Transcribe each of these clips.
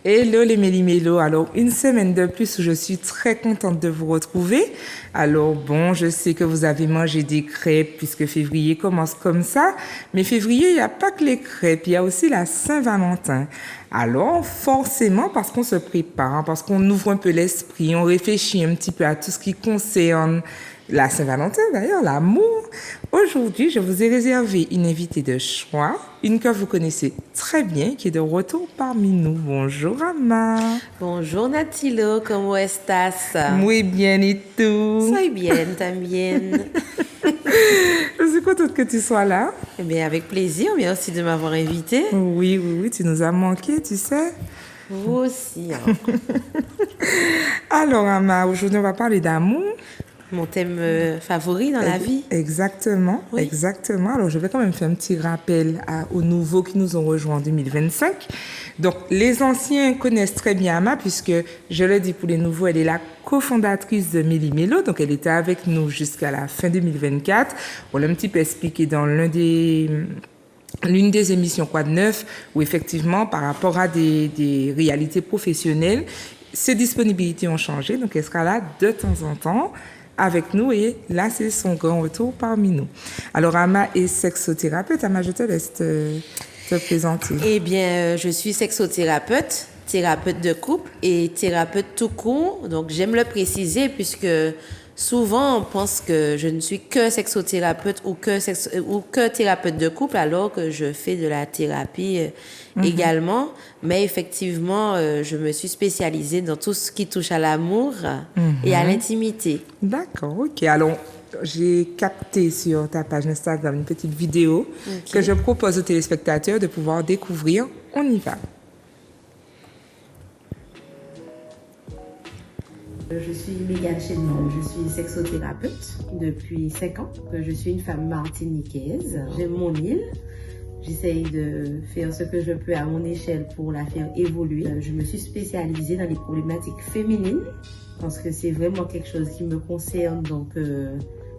Hello les méli-mélos, alors une semaine de plus où je suis très contente de vous retrouver. Alors bon, je sais que vous avez mangé des crêpes puisque février commence comme ça, mais février, il n'y a pas que les crêpes, il y a aussi la Saint-Valentin. Alors forcément, parce qu'on se prépare, parce qu'on ouvre un peu l'esprit, on réfléchit un petit peu à tout ce qui concerne la Saint-Valentin d'ailleurs, l'amour. Aujourd'hui, je vous ai réservé une invitée de choix, une que vous connaissez très bien, qui est de retour parmi nous. Bonjour Ama. Bonjour Natilo, ¿cómo estás? Muy bien, et tú? Soy bien también. Je suis contente que tu sois là. Eh bien, avec plaisir, merci de m'avoir invité. Oui, tu nous as manqué, tu sais. Vous aussi. Hein. Alors Ama, aujourd'hui on va parler d'amour. Mon thème favori dans la vie. Exactement, oui. Exactement. Alors, je vais quand même faire un petit rappel aux nouveaux qui nous ont rejoints en 2025. Donc, les anciens connaissent très bien Ama, puisque, je le dis pour les nouveaux, elle est la cofondatrice de méli-mélos. Donc, elle était avec nous jusqu'à la fin 2024. On l'a un petit peu expliqué dans l'une des émissions Quoi de neuf, où effectivement, par rapport à des réalités professionnelles, ses disponibilités ont changé. Donc, elle sera là de temps en temps avec nous et là, c'est son grand retour parmi nous. Alors, Ama est sexothérapeute. Ama, je te laisse te présenter. Eh bien, je suis sexothérapeute, thérapeute de couple et thérapeute tout court. Donc, j'aime le préciser puisque souvent, on pense que je ne suis que sexothérapeute ou que thérapeute de couple alors que je fais de la thérapie également. Mais effectivement, je me suis spécialisée dans tout ce qui touche à l'amour et à l'intimité. D'accord, ok. Alors, j'ai capté sur ta page Instagram une petite vidéo que je propose aux téléspectateurs de pouvoir découvrir. On y va. Je suis Mégane Chédemont, je suis sexothérapeute depuis 5 ans. Je suis une femme martiniquaise. J'aime mon île. J'essaye de faire ce que je peux à mon échelle pour la faire évoluer. Je me suis spécialisée dans les problématiques féminines parce que c'est vraiment quelque chose qui me concerne. Donc,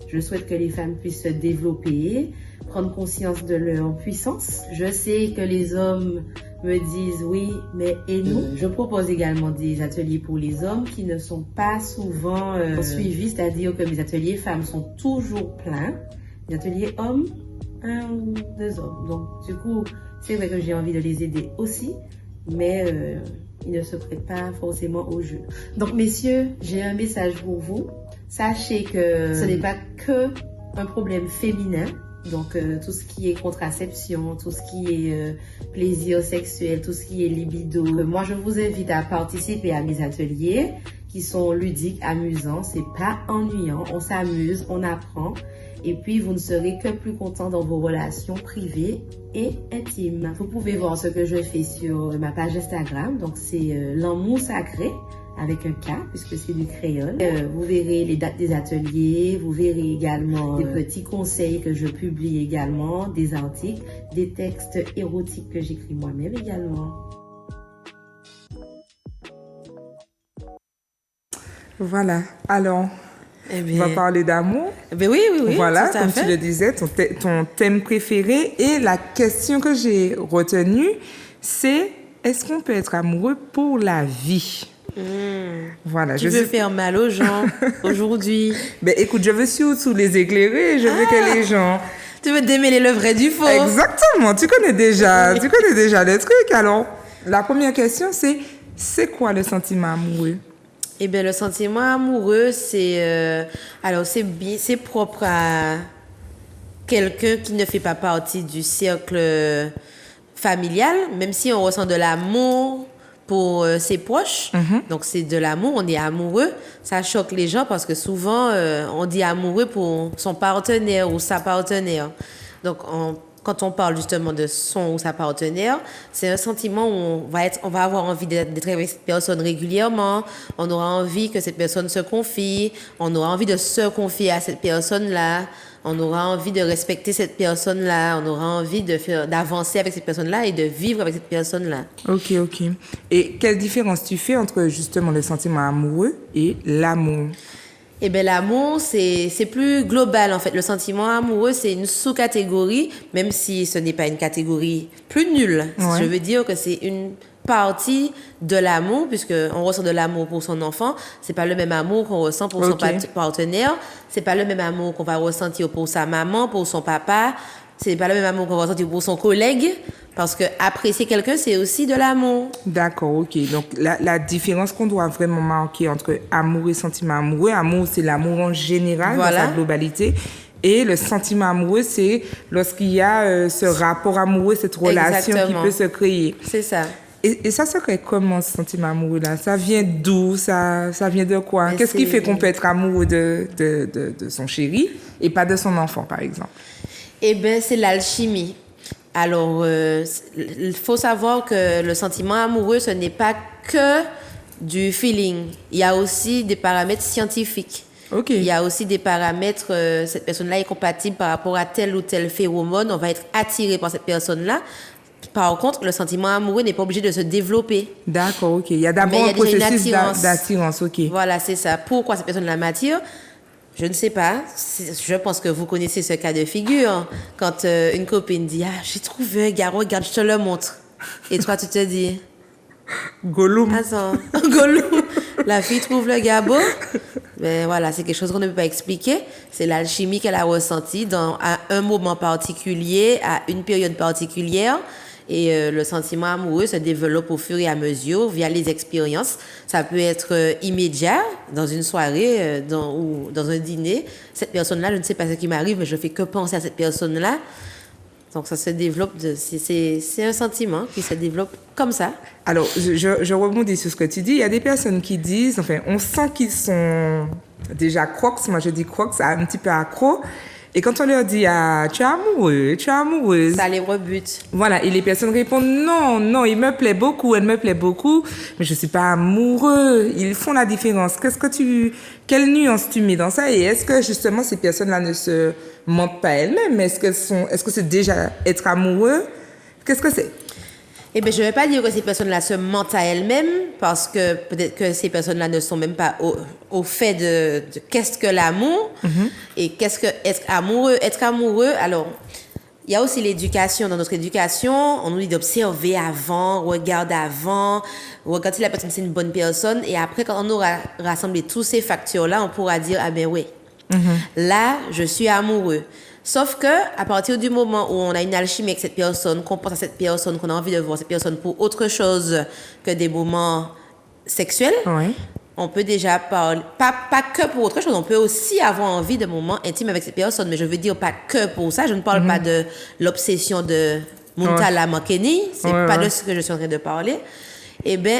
je souhaite que les femmes puissent se développer, prendre conscience de leur puissance. Je sais que les hommes me disent oui, mais et nous? Je propose également des ateliers pour les hommes qui ne sont pas souvent suivis, c'est-à-dire que mes ateliers femmes sont toujours pleins. Les ateliers hommes, 1 ou 2 hommes. Donc, du coup, c'est vrai que j'ai envie de les aider aussi, mais ils ne se prêtent pas forcément au jeu. Donc, messieurs, j'ai un message pour vous. Sachez que ce n'est pas que un problème féminin. Donc, tout ce qui est contraception, tout ce qui est plaisir sexuel, tout ce qui est libido. Moi, je vous invite à participer à mes ateliers qui sont ludiques, amusants. C'est pas ennuyant. On s'amuse, on apprend. Et puis, vous ne serez que plus content dans vos relations privées et intimes. Vous pouvez voir ce que je fais sur ma page Instagram. Donc, c'est l'amour sacré avec un K, puisque c'est du créole. Vous verrez les dates des ateliers, vous verrez également des petits conseils que je publie également, des articles, des textes érotiques que j'écris moi-même également. Voilà, alors, on va parler d'amour. Oui, voilà, comme tu le disais, ton thème préféré. Et la question que j'ai retenue, c'est est-ce qu'on peut être amoureux pour la vie? Voilà, tu veux faire mal aux gens aujourd'hui? Ben écoute, je veux surtout les éclairer, je veux que les gens... Tu veux démêler le vrai du faux. Exactement, tu connais déjà le truc. Alors, la première question, c'est quoi le sentiment amoureux? Eh bien, le sentiment amoureux, c'est propre à quelqu'un qui ne fait pas partie du cercle familial, même si on ressent de l'amour pour ses proches. Donc, c'est de l'amour, on est amoureux. Ça choque les gens parce que souvent, on dit amoureux pour son partenaire ou sa partenaire. Donc, quand on parle justement de son ou sa partenaire, c'est un sentiment où on va avoir envie d'être avec cette personne régulièrement. On aura envie que cette personne se confie. On aura envie de se confier à cette personne-là. On aura envie de respecter cette personne-là. On aura envie d'avancer avec cette personne-là et de vivre avec cette personne-là. Ok. Et quelle différence tu fais entre justement le sentiment amoureux et l'amour? Eh bien, l'amour, c'est plus global, en fait. Le sentiment amoureux, c'est une sous-catégorie, même si ce n'est pas une catégorie plus nulle. Ouais. Je veux dire que c'est une partie de l'amour, puisqu'on ressent de l'amour pour son enfant. C'est pas le même amour qu'on ressent pour son partenaire. C'est pas le même amour qu'on va ressentir pour sa maman, pour son papa. C'est pas le même amour qu'on va ressentir pour son collègue. Parce que apprécier quelqu'un, c'est aussi de l'amour. D'accord, ok. Donc, la différence qu'on doit vraiment marquer entre amour et sentiment amoureux, amour, c'est l'amour en général, dans sa globalité. Et le sentiment amoureux, c'est lorsqu'il y a ce rapport amoureux, cette relation qui peut se créer. C'est ça. Et ça serait comment, ce sentiment amoureux-là? Ça vient d'où? Ça vient de quoi? Qu'est-ce qui fait qu'on peut être amoureux de son chéri et pas de son enfant, par exemple? Eh bien, c'est l'alchimie. Alors, il faut savoir que le sentiment amoureux, ce n'est pas que du feeling. Il y a aussi des paramètres scientifiques. Okay. Il y a aussi des paramètres, cette personne-là est compatible par rapport à tel ou tel phéromone, on va être attiré par cette personne-là. Par contre, le sentiment amoureux n'est pas obligé de se développer. D'accord, ok. Il y a d'abord un processus d'attirance, ok. Voilà, c'est ça. Pourquoi cette personne-là m'attire? Je ne sais pas. Je pense que vous connaissez ce cas de figure. Quand une copine dit « Ah, j'ai trouvé un gars, regarde, je te le montre. » Et toi, tu te dis... Gollum. Attends, Gollum. La fille trouve le gars beau. Ben voilà, c'est quelque chose qu'on ne peut pas expliquer. C'est l'alchimie qu'elle a ressentie à un moment particulier, à une période particulière. Et le sentiment amoureux se développe au fur et à mesure via les expériences. Ça peut être immédiat, dans une soirée ou dans un dîner. Cette personne-là, je ne sais pas ce qui m'arrive, mais je fais que penser à cette personne-là. Donc, ça se développe, c'est un sentiment qui se développe comme ça. Alors, je rebondis sur ce que tu dis. Il y a des personnes qui disent, enfin, on sent qu'ils sont déjà crocs. Moi, je dis crocs, un petit peu accro. Et quand on leur dit, ah, tu es amoureux, tu es amoureuse. Ça les rebute. Voilà. Et les personnes répondent, non, il me plaît beaucoup, elle me plaît beaucoup, mais je suis pas amoureux. Ils font la différence. Quelle nuance tu mets dans ça? Et est-ce que, justement, ces personnes-là ne se mentent pas elles-mêmes? Est-ce que c'est déjà être amoureux? Qu'est-ce que c'est? Eh bien, je ne vais pas dire que ces personnes-là se mentent à elles-mêmes, parce que peut-être que ces personnes-là ne sont même pas au fait de qu'est-ce que l'amour et qu'est-ce que être amoureux. Être amoureux, alors, il y a aussi l'éducation. Dans notre éducation, on nous dit d'observer avant, regarde si la personne c'est une bonne personne, et après, quand on aura rassemblé tous ces facteurs-là, on pourra dire, ah ben oui, là, je suis amoureux. Sauf que, à partir du moment où on a une alchimie avec cette personne, qu'on pense à cette personne, qu'on a envie de voir cette personne pour autre chose que des moments sexuels, on peut déjà parler, pas que pour autre chose, on peut aussi avoir envie de moments intimes avec cette personne, mais je veux dire pas que pour ça, je ne parle pas de l'obsession de Muntala Makeni, c'est pas de ce que je suis en train de parler. Eh bien,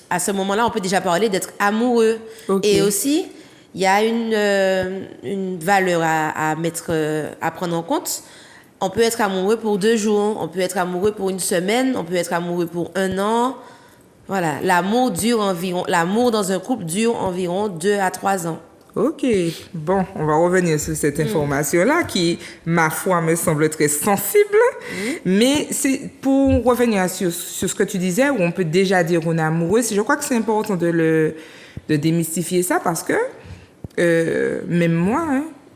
à ce moment-là, on peut déjà parler d'être amoureux. Et aussi, il y a une valeur à prendre en compte. On peut être amoureux pour 2 jours, on peut être amoureux pour 1 semaine, on peut être amoureux pour 1 an. Voilà, l'amour dans un couple dure environ 2 à 3 ans. Ok, bon, on va revenir sur cette information-là qui, ma foi, me semble très sensible. Mais c'est pour revenir sur ce que tu disais, où on peut déjà dire qu'on est amoureux. Je crois que c'est important de démystifier ça parce que même moi,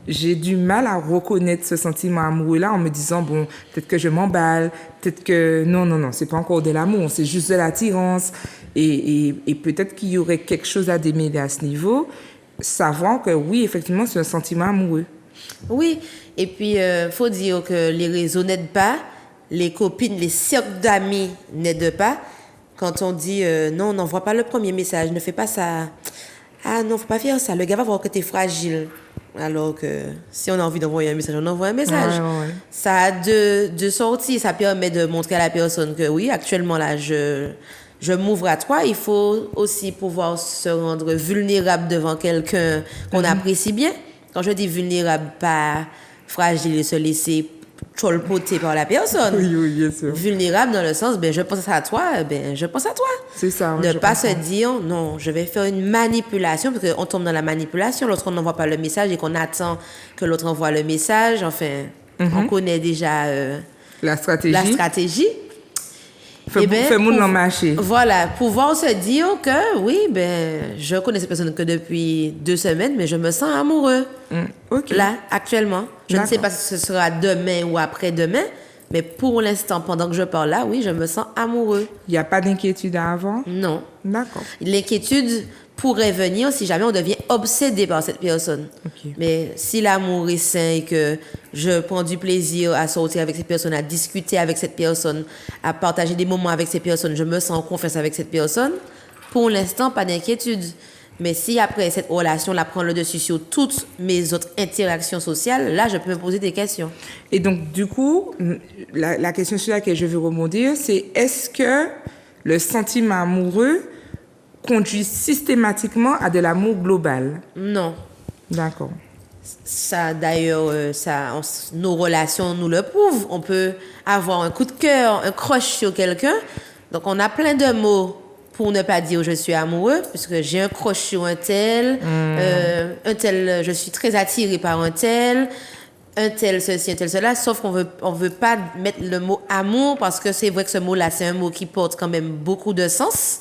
j'ai du mal à reconnaître ce sentiment amoureux-là en me disant, bon, peut-être que je m'emballe, peut-être que non, c'est pas encore de l'amour, c'est juste de l'attirance. Et peut-être qu'il y aurait quelque chose à démêler à ce niveau, savoir que oui, effectivement, c'est un sentiment amoureux. Oui, et puis, faut dire que les réseaux n'aident pas, les copines, les cercles d'amis n'aident pas. Quand on dit, non, on n'envoie pas le premier message, ne fais pas ça. Ah non, faut pas faire ça. Le gars va voir que tu es fragile. Alors que si on a envie d'envoyer un message, on envoie un message. Ouais. Ça a deux sorties. Ça permet de montrer à la personne que oui, actuellement là, je m'ouvre à toi. Il faut aussi pouvoir se rendre vulnérable devant quelqu'un qu'on apprécie bien. Quand je dis vulnérable, pas fragile et se laisser cholpoter par la personne. Oui, bien sûr. Vulnérable dans le sens, je pense à toi, je pense à toi. C'est ça. Ne pas se dire, non, je vais faire une manipulation, parce qu'on tombe dans la manipulation lorsqu'on n'envoie pas le message et qu'on attend que l'autre envoie le message. Enfin, on connaît déjà la stratégie. Fais-moi l'en marcher. Voilà, pouvoir se dire que oui, je connais cette personne que depuis 2 semaines, mais je me sens amoureux. Okay. Là, actuellement. Je ne sais pas si ce sera demain ou après-demain, Mais pour l'instant, pendant que je parle là, oui, je me sens amoureux. Il n'y a pas d'inquiétude à avoir? Non. D'accord. L'inquiétude pourrait venir si jamais on devient obsédé par cette personne. Ok. Mais si l'amour est sain et que je prends du plaisir à sortir avec cette personne, à discuter avec cette personne, à partager des moments avec cette personne, je me sens en confiance avec cette personne, pour l'instant, pas d'inquiétude. Mais si après cette relation-là prend le dessus sur toutes mes autres interactions sociales, là, je peux me poser des questions. Et donc, du coup, la question sur laquelle je veux rebondir, c'est est-ce que le sentiment amoureux conduit systématiquement à de l'amour global? Non. D'accord. Ça, d'ailleurs, nos relations nous le prouvent. On peut avoir un coup de cœur, un crush sur quelqu'un. Donc, on a plein de mots pour ne pas dire je suis amoureux, puisque j'ai un crush sur un tel, je suis très attirée par un tel ceci, un tel cela, sauf qu'on veut pas mettre le mot amour, parce que c'est vrai que ce mot-là, c'est un mot qui porte quand même beaucoup de sens.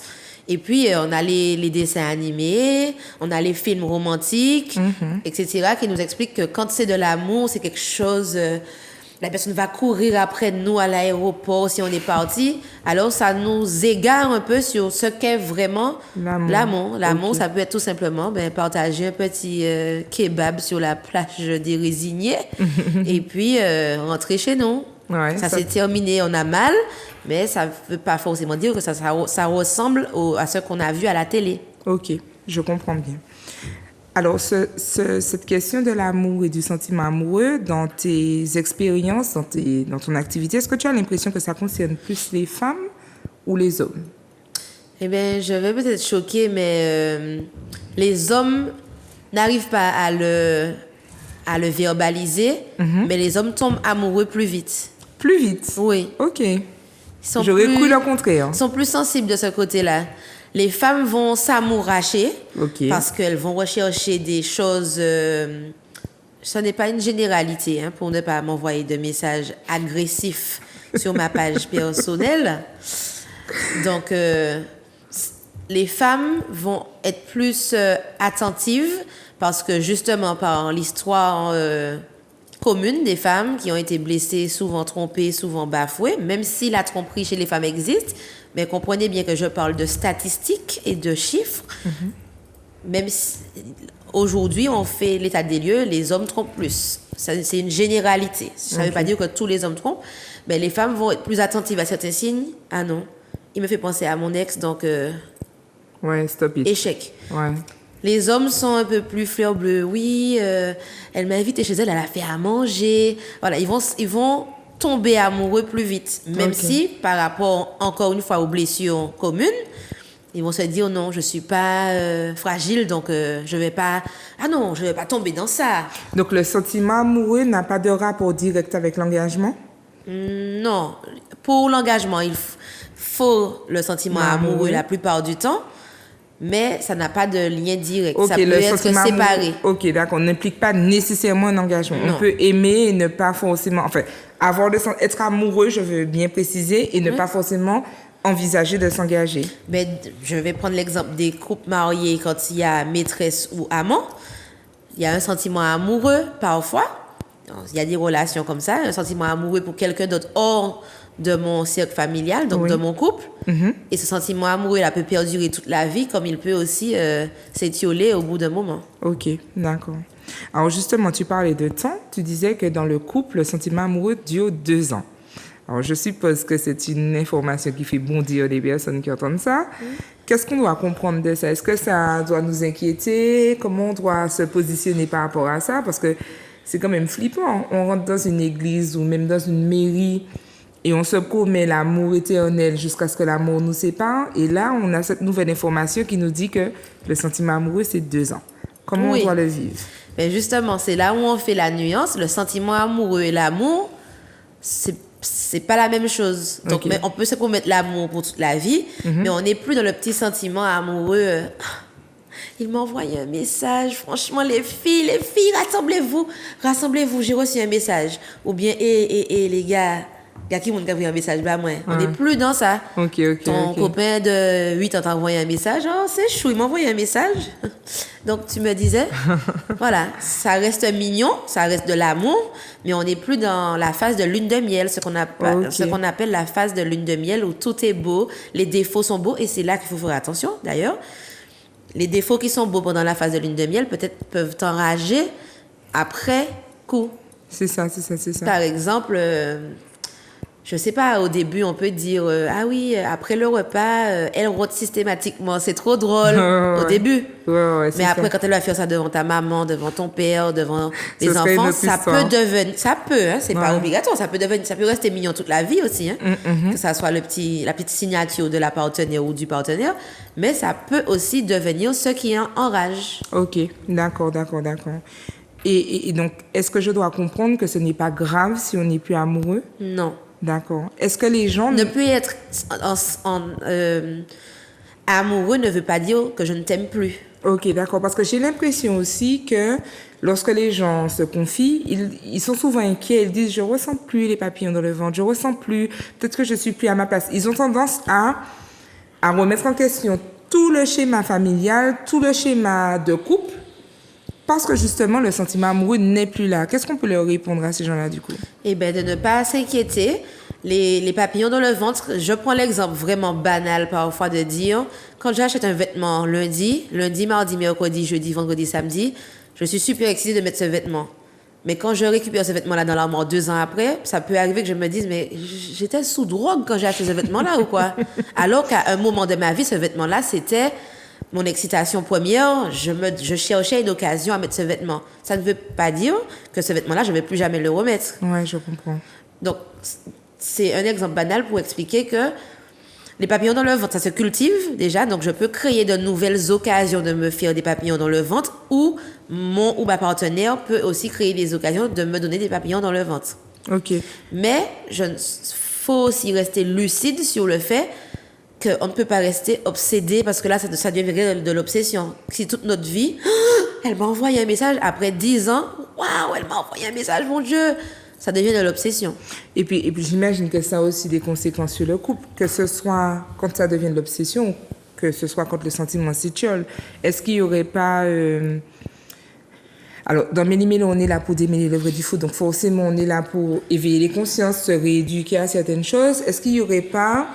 Et puis, on a les dessins animés, on a les films romantiques, etc., qui nous expliquent que quand c'est de l'amour, c'est quelque chose... la personne va courir après nous à l'aéroport si on est parti. Alors, ça nous égare un peu sur ce qu'est vraiment l'amour. L'amour, okay. Ça peut être tout simplement partager un petit kebab sur la plage des Résignés et puis rentrer chez nous. Ouais, ça s'est terminé, on a mal, mais ça ne veut pas forcément dire que ça ressemble à ce qu'on a vu à la télé. Ok, je comprends bien. Alors, cette question de l'amour et du sentiment amoureux, dans tes expériences, dans ton activité, est-ce que tu as l'impression que ça concerne plus les femmes ou les hommes? Eh bien, je vais peut-être choquer, mais les hommes n'arrivent pas à le verbaliser, mais les hommes tombent amoureux plus vite. Plus vite? Oui. Ok. J'aurais cru le contraire. Ils sont plus sensibles de ce côté-là. Les femmes vont s'amouracher parce qu'elles vont rechercher des choses... ce n'est pas une généralité, pour ne pas m'envoyer de messages agressifs sur ma page personnelle. Donc, les femmes vont être plus attentives parce que justement, par l'histoire commune des femmes qui ont été blessées, souvent trompées, souvent bafouées, même si la tromperie chez les femmes existe... Mais comprenez bien que je parle de statistiques et de chiffres. Même si aujourd'hui, on fait l'état des lieux, les hommes trompent plus. C'est une généralité. Ça ne veut pas dire que tous les hommes trompent, mais les femmes vont être plus attentives à certains signes. Ah non, il me fait penser à mon ex, donc ouais, stop it. Échec. Ouais. Les hommes sont un peu plus fleur bleue. Oui, elle m'a invité chez elle, elle a fait à manger. Voilà, ils vont tomber amoureux plus vite, même si par rapport encore une fois aux blessures communes, ils vont se dire non, je suis pas fragile, donc je vais pas tomber dans ça. Donc le sentiment amoureux n'a pas de rapport direct avec l'engagement? Non, pour l'engagement il faut le sentiment amoureux la plupart du temps, mais ça n'a pas de lien direct. Ça peut être séparé. Ok, d'accord. On n'implique pas nécessairement un engagement. Non. On peut aimer et ne pas forcément... Enfin, être amoureux, je veux bien préciser, et ne pas forcément envisager de s'engager. Ben, je vais prendre l'exemple des couples mariés quand il y a maîtresse ou amant. Il y a un sentiment amoureux parfois. Il y a des relations comme ça, un sentiment amoureux pour quelqu'un d'autre hors de mon cercle familial, donc de mon couple. Et ce sentiment amoureux, là, peut perdurer toute la vie, comme il peut aussi s'étioler au bout d'un moment. Ok, d'accord. Alors justement, tu parlais de temps. Tu disais que dans le couple, le sentiment amoureux dure 2 ans. Alors je suppose que c'est une information qui fait bondir les personnes qui entendent ça. Qu'est-ce qu'on doit comprendre de ça? Est-ce que ça doit nous inquiéter? Comment on doit se positionner par rapport à ça? Parce que c'est quand même flippant. On rentre dans une église ou même dans une mairie et on se promet l'amour éternel jusqu'à ce que l'amour nous sépare. Et là, on a cette nouvelle information qui nous dit que le sentiment amoureux, c'est 2 ans. Comment on doit le vivre? Mais justement, c'est là où on fait la nuance. Le sentiment amoureux et l'amour, c'est pas la même chose. Donc, mais on peut se promettre l'amour pour toute la vie, mais on n'est plus dans le petit sentiment amoureux. Il m'a envoyé un message. Franchement, les filles, rassemblez-vous, j'ai reçu un message. Ou bien, les gars, Il y a qui m'a envoyé un message, bah, moi. On n'est plus dans ça. Ton copain de 8 ans t'a envoyé un message. Oh, c'est chou, il m'a envoyé un message. Donc, tu me disais, voilà, ça reste mignon, ça reste de l'amour, mais on n'est plus dans la phase de lune de miel, ce qu'on appelle la phase de lune de miel où tout est beau, les défauts sont beaux, et c'est là qu'il faut faire attention, d'ailleurs. Les défauts qui sont beaux pendant la phase de lune de miel, peut-être peuvent t'enrager après coup. C'est ça. Par exemple, je sais pas, au début, on peut dire ah oui, après le repas, elle rôte systématiquement. C'est trop drôle au début. Mais après, quand elle va faire ça devant ta maman, devant ton père, devant les enfants, ça peut devenir. Ça peut, hein, c'est pas obligatoire. Ça peut rester mignon toute la vie aussi. Hein, que ça soit la petite signature de la partenaire ou du partenaire. Mais ça peut aussi devenir ce qui enrage. Ok, d'accord. Et donc, est-ce que je dois comprendre que ce n'est pas grave si on n'est plus amoureux? Non. D'accord. Est-ce que les gens... Ne plus être amoureux ne veut pas dire que je ne t'aime plus. Ok, d'accord. Parce que j'ai l'impression aussi que lorsque les gens se confient, ils sont souvent inquiets. Ils disent, je ressens plus les papillons dans le ventre, je ressens plus, peut-être que je suis plus à ma place. Ils ont tendance à remettre en question tout le schéma familial, tout le schéma de couple, parce que justement, le sentiment amoureux n'est plus là. Qu'est-ce qu'on peut leur répondre à ces gens-là, du coup? Eh bien, de ne pas s'inquiéter. Les papillons dans le ventre, je prends l'exemple vraiment banal parfois de dire, quand j'achète un vêtement lundi, mardi, mercredi, jeudi, vendredi, samedi, je suis super excitée de mettre ce vêtement. Mais quand je récupère ce vêtement-là dans l'armoire 2 ans après, ça peut arriver que je me dise, mais j'étais sous drogue quand j'ai acheté ce vêtement-là ou quoi? Alors qu'à un moment de ma vie, ce vêtement-là, c'était mon excitation première, je cherchais une occasion à mettre ce vêtement. Ça ne veut pas dire que ce vêtement-là, je ne vais plus jamais le remettre. Ouais, je comprends. Donc, c'est un exemple banal pour expliquer que les papillons dans le ventre, ça se cultive déjà. Donc, je peux créer de nouvelles occasions de me faire des papillons dans le ventre ou ma partenaire peut aussi créer des occasions de me donner des papillons dans le ventre. Ok. Mais faut aussi rester lucide sur le fait qu'on ne peut pas rester obsédé parce que là, ça devient de l'obsession. Si toute notre vie, elle m'a envoyé un message après 10 ans, waouh, elle m'a envoyé un message, mon Dieu, ça devient de l'obsession. Et puis j'imagine que ça a aussi des conséquences sur le couple, que ce soit quand ça devient de l'obsession, que ce soit quand le sentiment s'étiole. Est-ce qu'il n'y aurait pas... Alors, dans Méli-Mélo, on est là pour démêler le vrai du faux, donc forcément, on est là pour éveiller les consciences, se rééduquer à certaines choses. Est-ce qu'il n'y aurait pas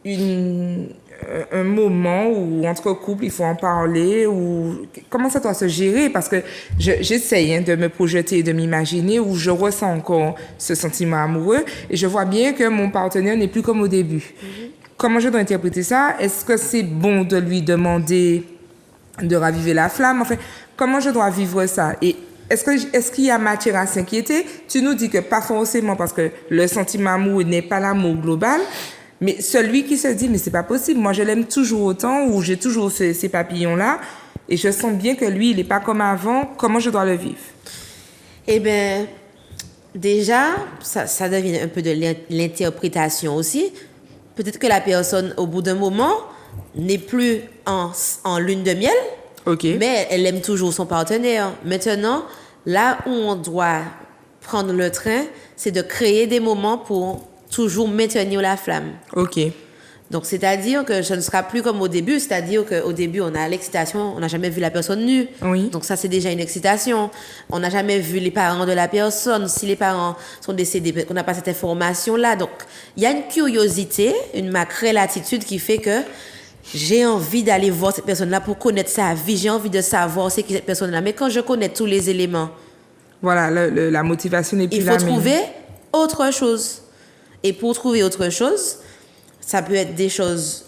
un moment où entre couples il faut en parler, ou comment ça doit se gérer, parce que j'essaye de me projeter et de m'imaginer où je ressens encore ce sentiment amoureux et je vois bien que mon partenaire n'est plus comme au début. Comment je dois interpréter ça? Est-ce que c'est bon de lui demander de raviver la flamme? Enfin, comment je dois vivre ça? Et est-ce qu'il y a matière à s'inquiéter? Tu nous dis que pas forcément, parce que le sentiment amoureux n'est pas l'amour global. Mais celui qui se dit, mais c'est pas possible, moi je l'aime toujours autant, ou j'ai toujours ces papillons-là, et je sens bien que lui, il n'est pas comme avant, comment je dois le vivre? Eh bien, déjà, ça devient un peu de l'interprétation aussi. Peut-être que la personne, au bout d'un moment, n'est plus en lune de miel, mais elle aime toujours son partenaire. Maintenant, là où on doit prendre le train, c'est de créer des moments pour toujours maintenir la flamme. Ok. Donc, c'est-à-dire que ce ne sera plus comme au début, c'est-à-dire qu'au début, on a l'excitation, on n'a jamais vu la personne nue. Oui. Donc, ça, c'est déjà une excitation. On n'a jamais vu les parents de la personne. Si les parents sont décédés, on n'a pas cette information-là. Donc, il y a une curiosité, une macrée latitude qui fait que j'ai envie d'aller voir cette personne-là pour connaître sa vie. J'ai envie de savoir c'est qui cette personne-là. Mais quand je connais tous les éléments... Voilà, la motivation n'est plus la même. Il faut trouver autre chose. Et pour trouver autre chose, ça peut être des choses,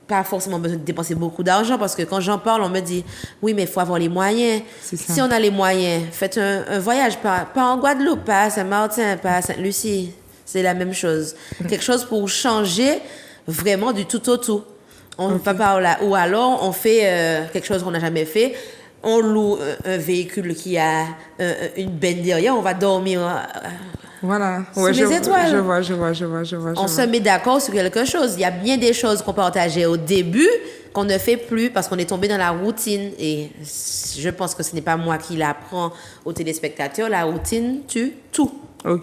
pas forcément besoin de dépenser beaucoup d'argent, parce que quand j'en parle, on me dit, oui, mais il faut avoir les moyens. Si on a les moyens, faites un voyage, pas en Guadeloupe, pas à Saint-Martin, pas à Sainte-Lucie. C'est la même chose. Quelque chose pour changer vraiment du tout au tout. On ne va pas là. Ou alors, on fait quelque chose qu'on n'a jamais fait. On loue un véhicule qui a une benne derrière, on va dormir... Voilà. Ouais, sous les étoiles. Je vois. On se met d'accord sur quelque chose. Il y a bien des choses qu'on partageait au début qu'on ne fait plus parce qu'on est tombé dans la routine. Et je pense que ce n'est pas moi qui l'apprends aux téléspectateurs. La routine tue tout.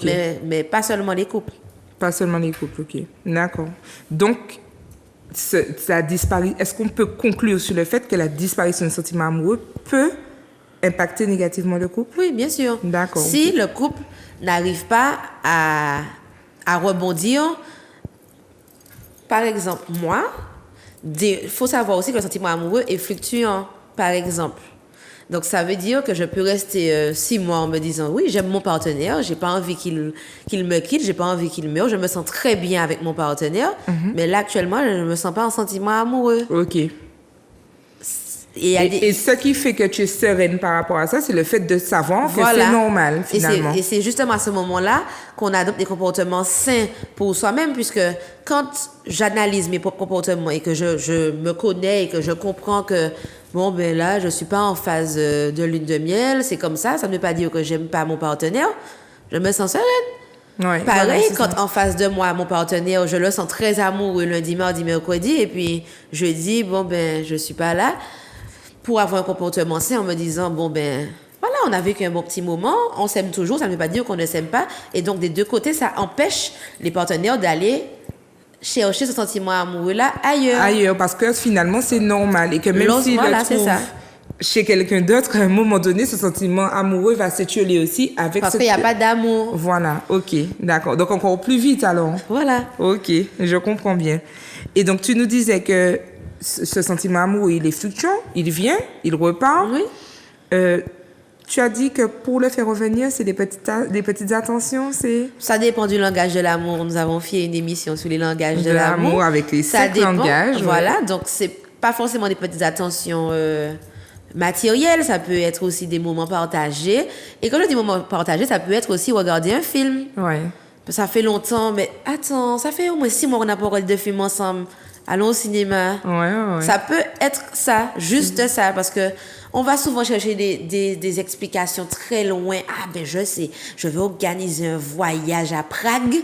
Mais pas seulement les couples. Pas seulement les couples, ok. D'accord. Donc, ça disparaît. Est-ce qu'on peut conclure sur le fait que la disparition d'un sentiment amoureux peut impacter négativement le couple? Oui, bien sûr. D'accord. Si le couple n'arrive pas à rebondir, par exemple, moi, il faut savoir aussi que le sentiment amoureux est fluctuant, par exemple. Donc, ça veut dire que je peux rester 6 mois en me disant, oui, j'aime mon partenaire, j'ai pas envie qu'il me quitte, j'ai pas envie qu'il meure, je me sens très bien avec mon partenaire, mais là, actuellement, je ne me sens pas en sentiment amoureux. Ok. Et ce qui fait que tu es sereine par rapport à ça, c'est le fait de savoir que c'est normal, finalement. Et c'est justement à ce moment-là qu'on adopte des comportements sains pour soi-même, puisque quand j'analyse mes propres comportements et que je me connais et que je comprends que, bon, ben là, je suis pas en phase de lune de miel, c'est comme ça ne veut pas dire que j'aime pas mon partenaire, je me sens sereine. Ouais, pareil, voilà, quand en face de moi, mon partenaire, je le sens très amoureux lundi, mardi, mercredi, et puis jeudi, bon, ben, je suis pas là. Pour avoir un comportement sain en me disant, bon, ben, voilà, on a vécu un bon petit moment, on s'aime toujours, ça ne veut pas dire qu'on ne s'aime pas. Et donc, des deux côtés, ça empêche les partenaires d'aller chercher ce sentiment amoureux-là ailleurs. Ailleurs, parce que finalement, c'est normal. Et que même s'il le trouve chez quelqu'un d'autre, à un moment donné, ce sentiment amoureux va s'étioler aussi avec parce qu'il n'y a pas d'amour. Voilà, ok, d'accord. Donc, encore plus vite, alors. Voilà. Ok, je comprends bien. Et donc, tu nous disais que ce sentiment amoureux, il est fluctuant, il vient, il repart. Oui. Tu as dit que pour le faire revenir, c'est des petites attentions, c'est... Ça dépend du langage de l'amour. Nous avons fait une émission sur les langages de l'amour. Avec les 5 langages. Voilà, donc c'est pas forcément des petites attentions matérielles, ça peut être aussi des moments partagés. Et quand je dis moments partagés, ça peut être aussi regarder un film. Ouais. Ça fait longtemps, mais attends, ça fait au moins 6 mois qu'on n'a pas regardé de film ensemble. Allons au cinéma. Ouais. Ça peut être ça, juste ça, parce que on va souvent chercher des explications très loin. Ah, ben je sais, je vais organiser un voyage à Prague,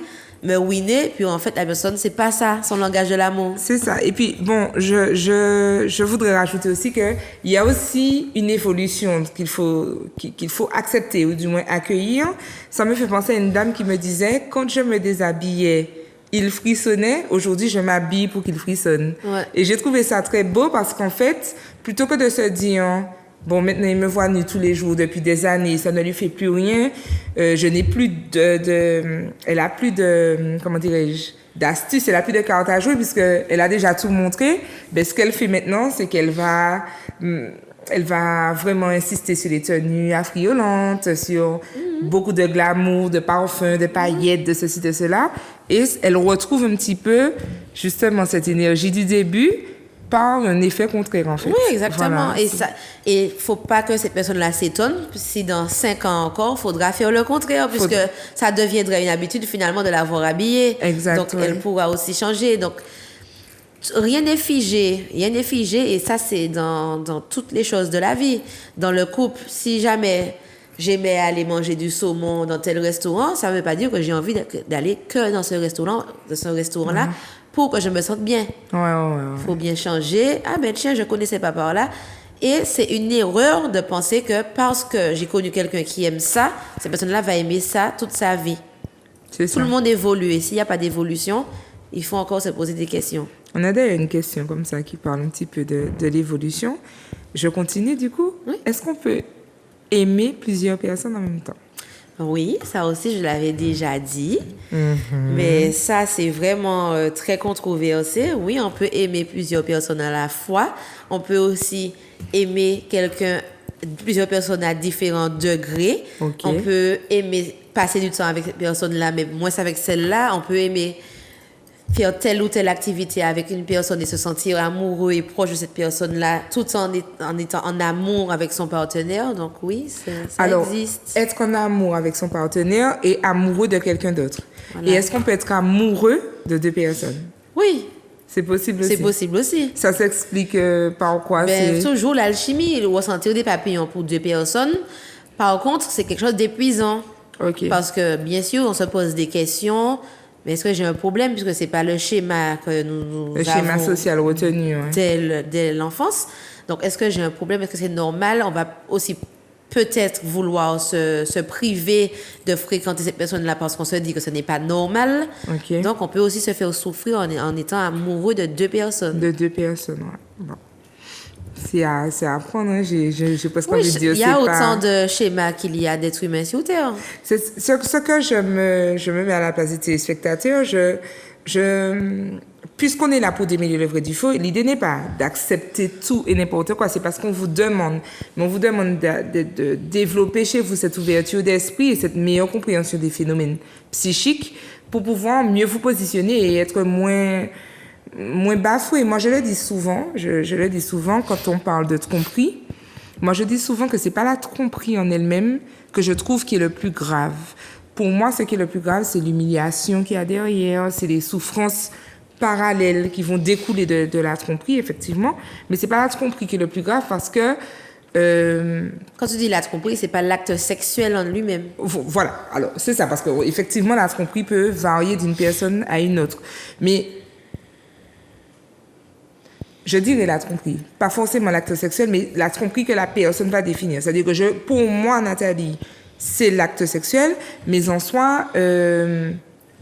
me winner, puis en fait, la personne, c'est pas ça, son langage de l'amour. C'est ça. Et puis, bon, je voudrais rajouter aussi qu'il y a aussi une évolution qu'il faut accepter, ou du moins accueillir. Ça me fait penser à une dame qui me disait, quand je me déshabillais, il frissonnait, aujourd'hui je m'habille pour qu'il frissonne. Ouais. Et j'ai trouvé ça très beau parce qu'en fait, plutôt que de se dire, bon, maintenant il me voit nu tous les jours depuis des années, ça ne lui fait plus rien, je n'ai plus elle a plus de, comment dirais-je, d'astuces, elle a plus de cartes à jouer puisqu'elle a déjà tout montré. Ben, ce qu'elle fait maintenant, c'est qu'elle va vraiment insister sur les tenues affriolantes, sur beaucoup de glamour, de parfums, de paillettes, de ceci, de cela. Et elle retrouve un petit peu, justement, cette énergie du début par un effet contraire, en fait. Oui, exactement. Voilà. Et il ne faut pas que cette personne-là s'étonne si dans 5 ans encore, il faudra faire le contraire, puisque ça deviendrait une habitude, finalement, de l'avoir habillée. Exact. Donc, elle pourra aussi changer. Donc, rien n'est figé, et ça c'est dans toutes les choses de la vie. Dans le couple, si jamais j'aimais aller manger du saumon dans tel restaurant, ça ne veut pas dire que j'ai envie d'aller que dans ce restaurant-là pour que je me sente bien. Ouais. Faut bien changer. Ah ben tiens, je connaissais pas par là. Et c'est une erreur de penser que parce que j'ai connu quelqu'un qui aime ça, cette personne-là va aimer ça toute sa vie. C'est ça. Tout le monde évolue, et s'il n'y a pas d'évolution, il faut encore se poser des questions. On a d'ailleurs une question comme ça qui parle un petit peu de l'évolution. Je continue du coup. Oui. Est-ce qu'on peut aimer plusieurs personnes en même temps? Oui, ça aussi, je l'avais déjà dit. Mais ça, c'est vraiment très controversé. Oui, on peut aimer plusieurs personnes à la fois. On peut aussi aimer plusieurs personnes à différents degrés. Okay. On peut aimer passer du temps avec cette personne-là, mais moins avec celle-là. On peut aimer faire telle ou telle activité avec une personne et se sentir amoureux et proche de cette personne-là, tout en étant en amour avec son partenaire. Donc oui, ça existe. Être en amour avec son partenaire et amoureux de quelqu'un d'autre. Voilà. Et est-ce qu'on peut être amoureux de 2 personnes? Oui. C'est possible aussi. C'est possible aussi. Ça s'explique par quoi? C'est toujours l'alchimie, ressentir des papillons pour 2 personnes. Par contre, c'est quelque chose d'épuisant. Ok. Parce que, bien sûr, on se pose des questions. Mais est-ce que j'ai un problème puisque c'est pas le schéma que nous le schéma social retenu dès l'enfance. Donc, est-ce que j'ai un problème? Est-ce que c'est normal? On va aussi peut-être vouloir se priver de fréquenter cette personne-là parce qu'on se dit que ce n'est pas normal. Ok. Donc, on peut aussi se faire souffrir en étant amoureux de deux personnes. De deux personnes, ouais. Bon. C'est à prendre, hein. J'ai presque envie de dire. Il y a autant de schémas qu'il y a d'êtres humains sur Terre. C'est ce que je me mets à la place des téléspectateurs. Puisqu'on est là pour démêler le vrai du faux, l'idée n'est pas d'accepter tout et n'importe quoi. C'est parce qu'on vous demande, mais on vous demande de développer chez vous cette ouverture d'esprit et cette meilleure compréhension des phénomènes psychiques pour pouvoir mieux vous positionner et être moins bafoué. Moi, je le dis souvent, quand on parle de tromperie. Moi, je dis souvent que c'est pas la tromperie en elle-même que je trouve qui est le plus grave. Pour moi, ce qui est le plus grave, c'est l'humiliation qu'il y a derrière, c'est les souffrances parallèles qui vont découler de la tromperie, effectivement. Mais c'est pas la tromperie qui est le plus grave parce que... Quand tu dis la tromperie, c'est pas l'acte sexuel en lui-même. Voilà. Alors, c'est ça, parce que effectivement, la tromperie peut varier d'une personne à une autre. Mais je dirais la tromperie, pas forcément l'acte sexuel, mais la tromperie que la personne va définir. C'est-à-dire que pour moi, Nathalie, c'est l'acte sexuel, mais en soi,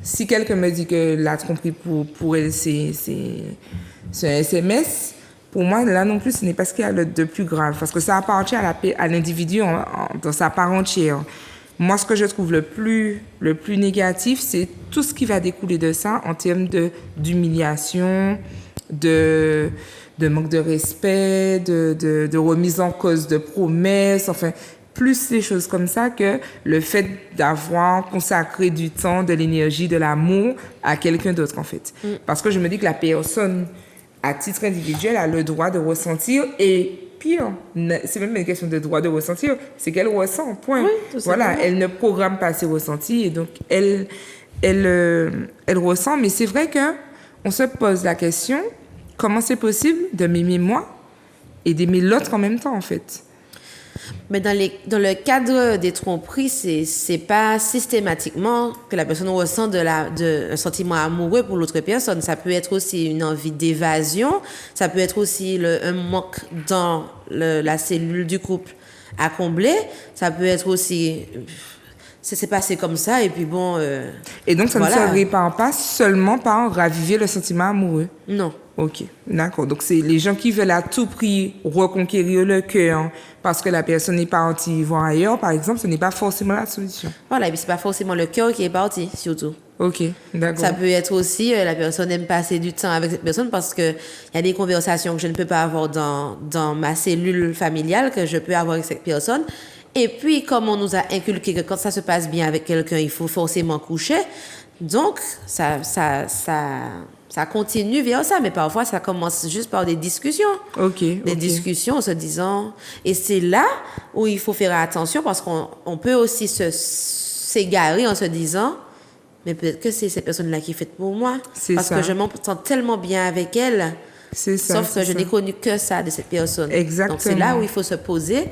si quelqu'un me dit que la tromperie pour elle, c'est un SMS, pour moi, là non plus, ce n'est pas ce qu'il y a de plus grave, parce que ça appartient à l'individu dans sa part entière. Moi, ce que je trouve le plus négatif, c'est tout ce qui va découler de ça en termes d'humiliation, de manque de respect, de remise en cause de promesses, enfin, plus des choses comme ça que le fait d'avoir consacré du temps, de l'énergie, de l'amour à quelqu'un d'autre, en fait. Parce que je me dis que la personne, à titre individuel, a le droit de ressentir et pire, c'est même une question de droit de ressentir, c'est qu'elle ressent, point. Oui, voilà, elle ne programme pas ses ressentis et donc elle ressent. Mais c'est vrai qu'on se pose la question, comment c'est possible de m'aimer moi et d'aimer l'autre en même temps, en fait? Mais dans le cadre des tromperies, c'est pas systématiquement que la personne ressent un sentiment amoureux pour l'autre personne. Ça peut être aussi une envie d'évasion. Ça peut être aussi un manque dans la cellule du couple à combler. Ça peut être aussi... c'est passé comme ça et puis bon... et donc, ça voilà. Ne se répand pas seulement par raviver le sentiment amoureux? Non. Ok, d'accord. Donc, c'est les gens qui veulent à tout prix reconquérir le cœur parce que la personne est partie voir ailleurs, par exemple, ce n'est pas forcément la solution. Voilà, et puis c'est pas forcément le cœur qui est parti, surtout. Ok, d'accord. Ça peut être aussi, la personne aime passer du temps avec cette personne parce que il y a des conversations que je ne peux pas avoir dans ma cellule familiale que je peux avoir avec cette personne. Et puis, comme on nous a inculqué que quand ça se passe bien avec quelqu'un, il faut forcément coucher, donc ça continue vers ça, mais parfois ça commence juste par des discussions. Des discussions en se disant... Et c'est là où il faut faire attention parce qu'on peut aussi s'égarer en se disant mais peut-être que c'est cette personne-là qui est faite pour moi. Parce que je m'entends tellement bien avec elle. C'est ça. Sauf que je n'ai connu que ça de cette personne. Exactement. Donc c'est là où il faut se poser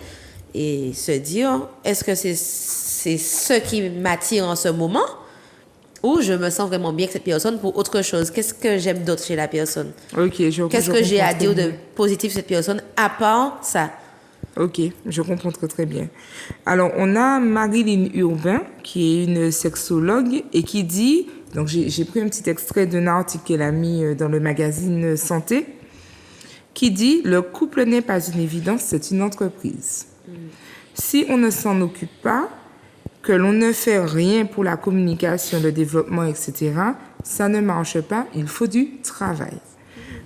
et se dire est-ce que c'est ce qui m'attire en ce moment ou je me sens vraiment bien avec cette personne pour autre chose? Qu'est-ce que j'aime d'autre chez la personne? Qu'est-ce que j'ai à dire de positif cette personne à part ça? Ok, je comprends très bien. Alors, on a Marilyn Urbain, qui est une sexologue et qui dit, donc j'ai pris un petit extrait d'un article qu'elle a mis dans le magazine Santé, qui dit « Le couple n'est pas une évidence, c'est une entreprise. Si on ne s'en occupe pas, que l'on ne fait rien pour la communication, le développement, etc., ça ne marche pas, il faut du travail. »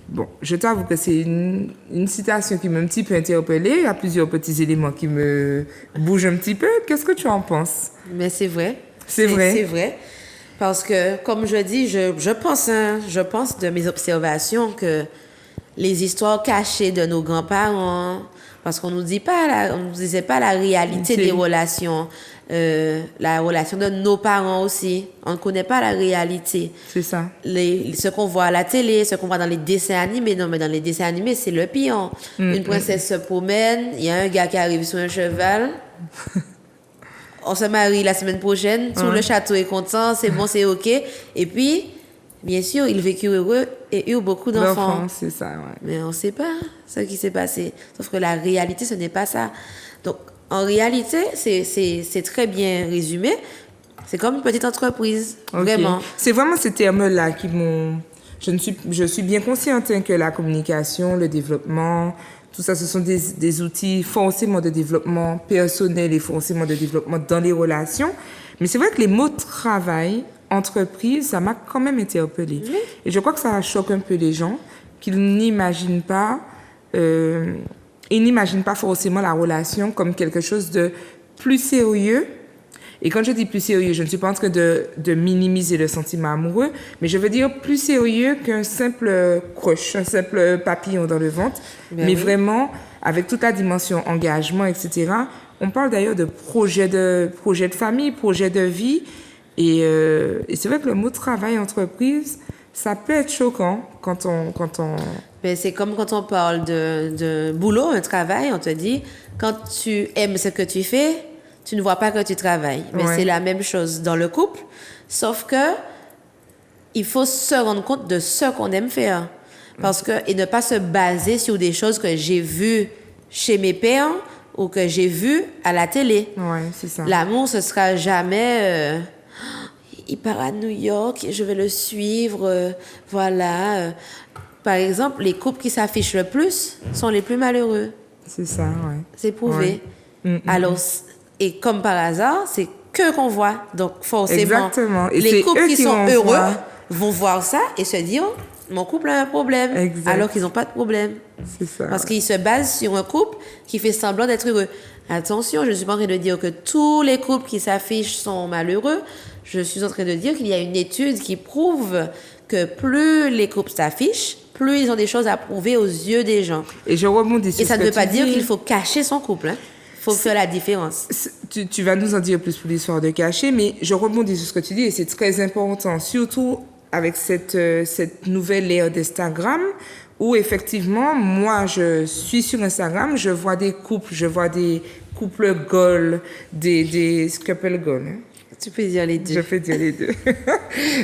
Bon, je t'avoue que c'est une citation qui m'a un petit peu interpellée. Il y a plusieurs petits éléments qui me bougent un petit peu. Qu'est-ce que tu en penses? Mais c'est vrai. C'est vrai. C'est vrai. Parce que, comme je dis, je pense de mes observations que les histoires cachées de nos grands-parents, parce qu'on nous disait pas la réalité des relations. La relation de nos parents aussi. On ne connaît pas la réalité. C'est ça. Ce qu'on voit à la télé, ce qu'on voit dans les dessins animés. Non, mais dans les dessins animés, c'est le pire. Une princesse se promène, il y a un gars qui arrive sur un cheval. On se marie la semaine prochaine. Tout le château est content, c'est bon, c'est OK. Et puis, bien sûr, ils vécurent heureux et eurent beaucoup d'enfants. C'est ça, ouais. Mais on ne sait pas ce qui s'est passé. Sauf que la réalité, ce n'est pas ça. Donc, En réalité, c'est très bien résumé. C'est comme une petite entreprise, vraiment. C'est vraiment ces termes-là qui m'ont... Je suis bien consciente que la communication, le développement, tout ça, ce sont des outils forcément de développement personnel et forcément de développement dans les relations. Mais c'est vrai que les mots travail, entreprise, ça m'a quand même interpellée. Oui. Et je crois que ça choque un peu les gens qui n'imaginent pas forcément la relation comme quelque chose de plus sérieux. Et quand je dis plus sérieux, je ne suis pas en train de minimiser le sentiment amoureux, mais je veux dire plus sérieux qu'un simple crush, un simple papillon dans le ventre, mais vraiment avec toute la dimension engagement, etc. On parle d'ailleurs de projet de famille, projet de vie, et c'est vrai que le mot travail, entreprise, ça peut être choquant quand on... Ben, c'est comme quand on parle de boulot, un travail, on te dit, quand tu aimes ce que tu fais, tu ne vois pas que tu travailles. Mais c'est la même chose dans le couple, sauf que il faut se rendre compte de ce qu'on aime faire. Et ne pas se baser sur des choses que j'ai vues chez mes pères ou que j'ai vues à la télé. Ouais, c'est ça. L'amour, ce sera jamais... il part à New York, je vais le suivre, voilà. Par exemple, les couples qui s'affichent le plus sont les plus malheureux. C'est ça, ouais. C'est prouvé. Ouais. Alors... Et comme par hasard, c'est que qu'on voit. Donc, forcément, exactement. Et les couples qui sont heureux vont voir ça et se dire, mon couple a un problème. Exact. Alors qu'ils n'ont pas de problème. C'est ça. Parce qu'ils se basent sur un couple qui fait semblant d'être heureux. Attention, je ne suis pas en train de dire que tous les couples qui s'affichent sont malheureux. Je suis en train de dire qu'il y a une étude qui prouve que plus les couples s'affichent, plus ils ont des choses à prouver aux yeux des gens. Et je rebondis sur et ça ne veut pas dire qu'il faut cacher son couple, hein. Faut faire la différence. Tu vas nous en dire plus pour l'histoire de cacher, mais je rebondis sur ce que tu dis et c'est très important, surtout avec cette nouvelle ère d'Instagram où effectivement, moi, je suis sur Instagram, je vois des couples goals, des couple goals. Hein? Tu peux dire les deux. Je peux dire les deux.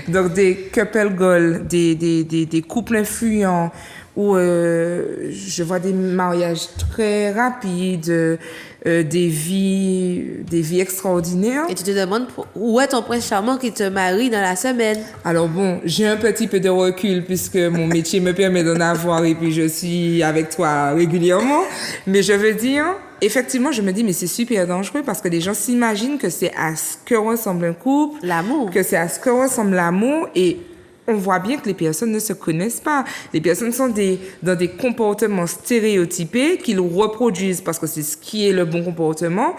Donc, des couple goals, des couples influents, où je vois des mariages très rapides, des vies extraordinaires. Et tu te demandes où est ton prince charmant qui te marie dans la semaine? Alors bon, j'ai un petit peu de recul puisque mon métier me permet d'en avoir et puis je suis avec toi régulièrement. Mais je veux dire, effectivement, je me dis, mais c'est super dangereux parce que les gens s'imaginent que c'est à ce que ressemble un couple. L'amour. Que c'est à ce que ressemble l'amour et on voit bien que les personnes ne se connaissent pas. Les personnes sont dans des comportements stéréotypés qu'ils reproduisent parce que c'est ce qui est le bon comportement.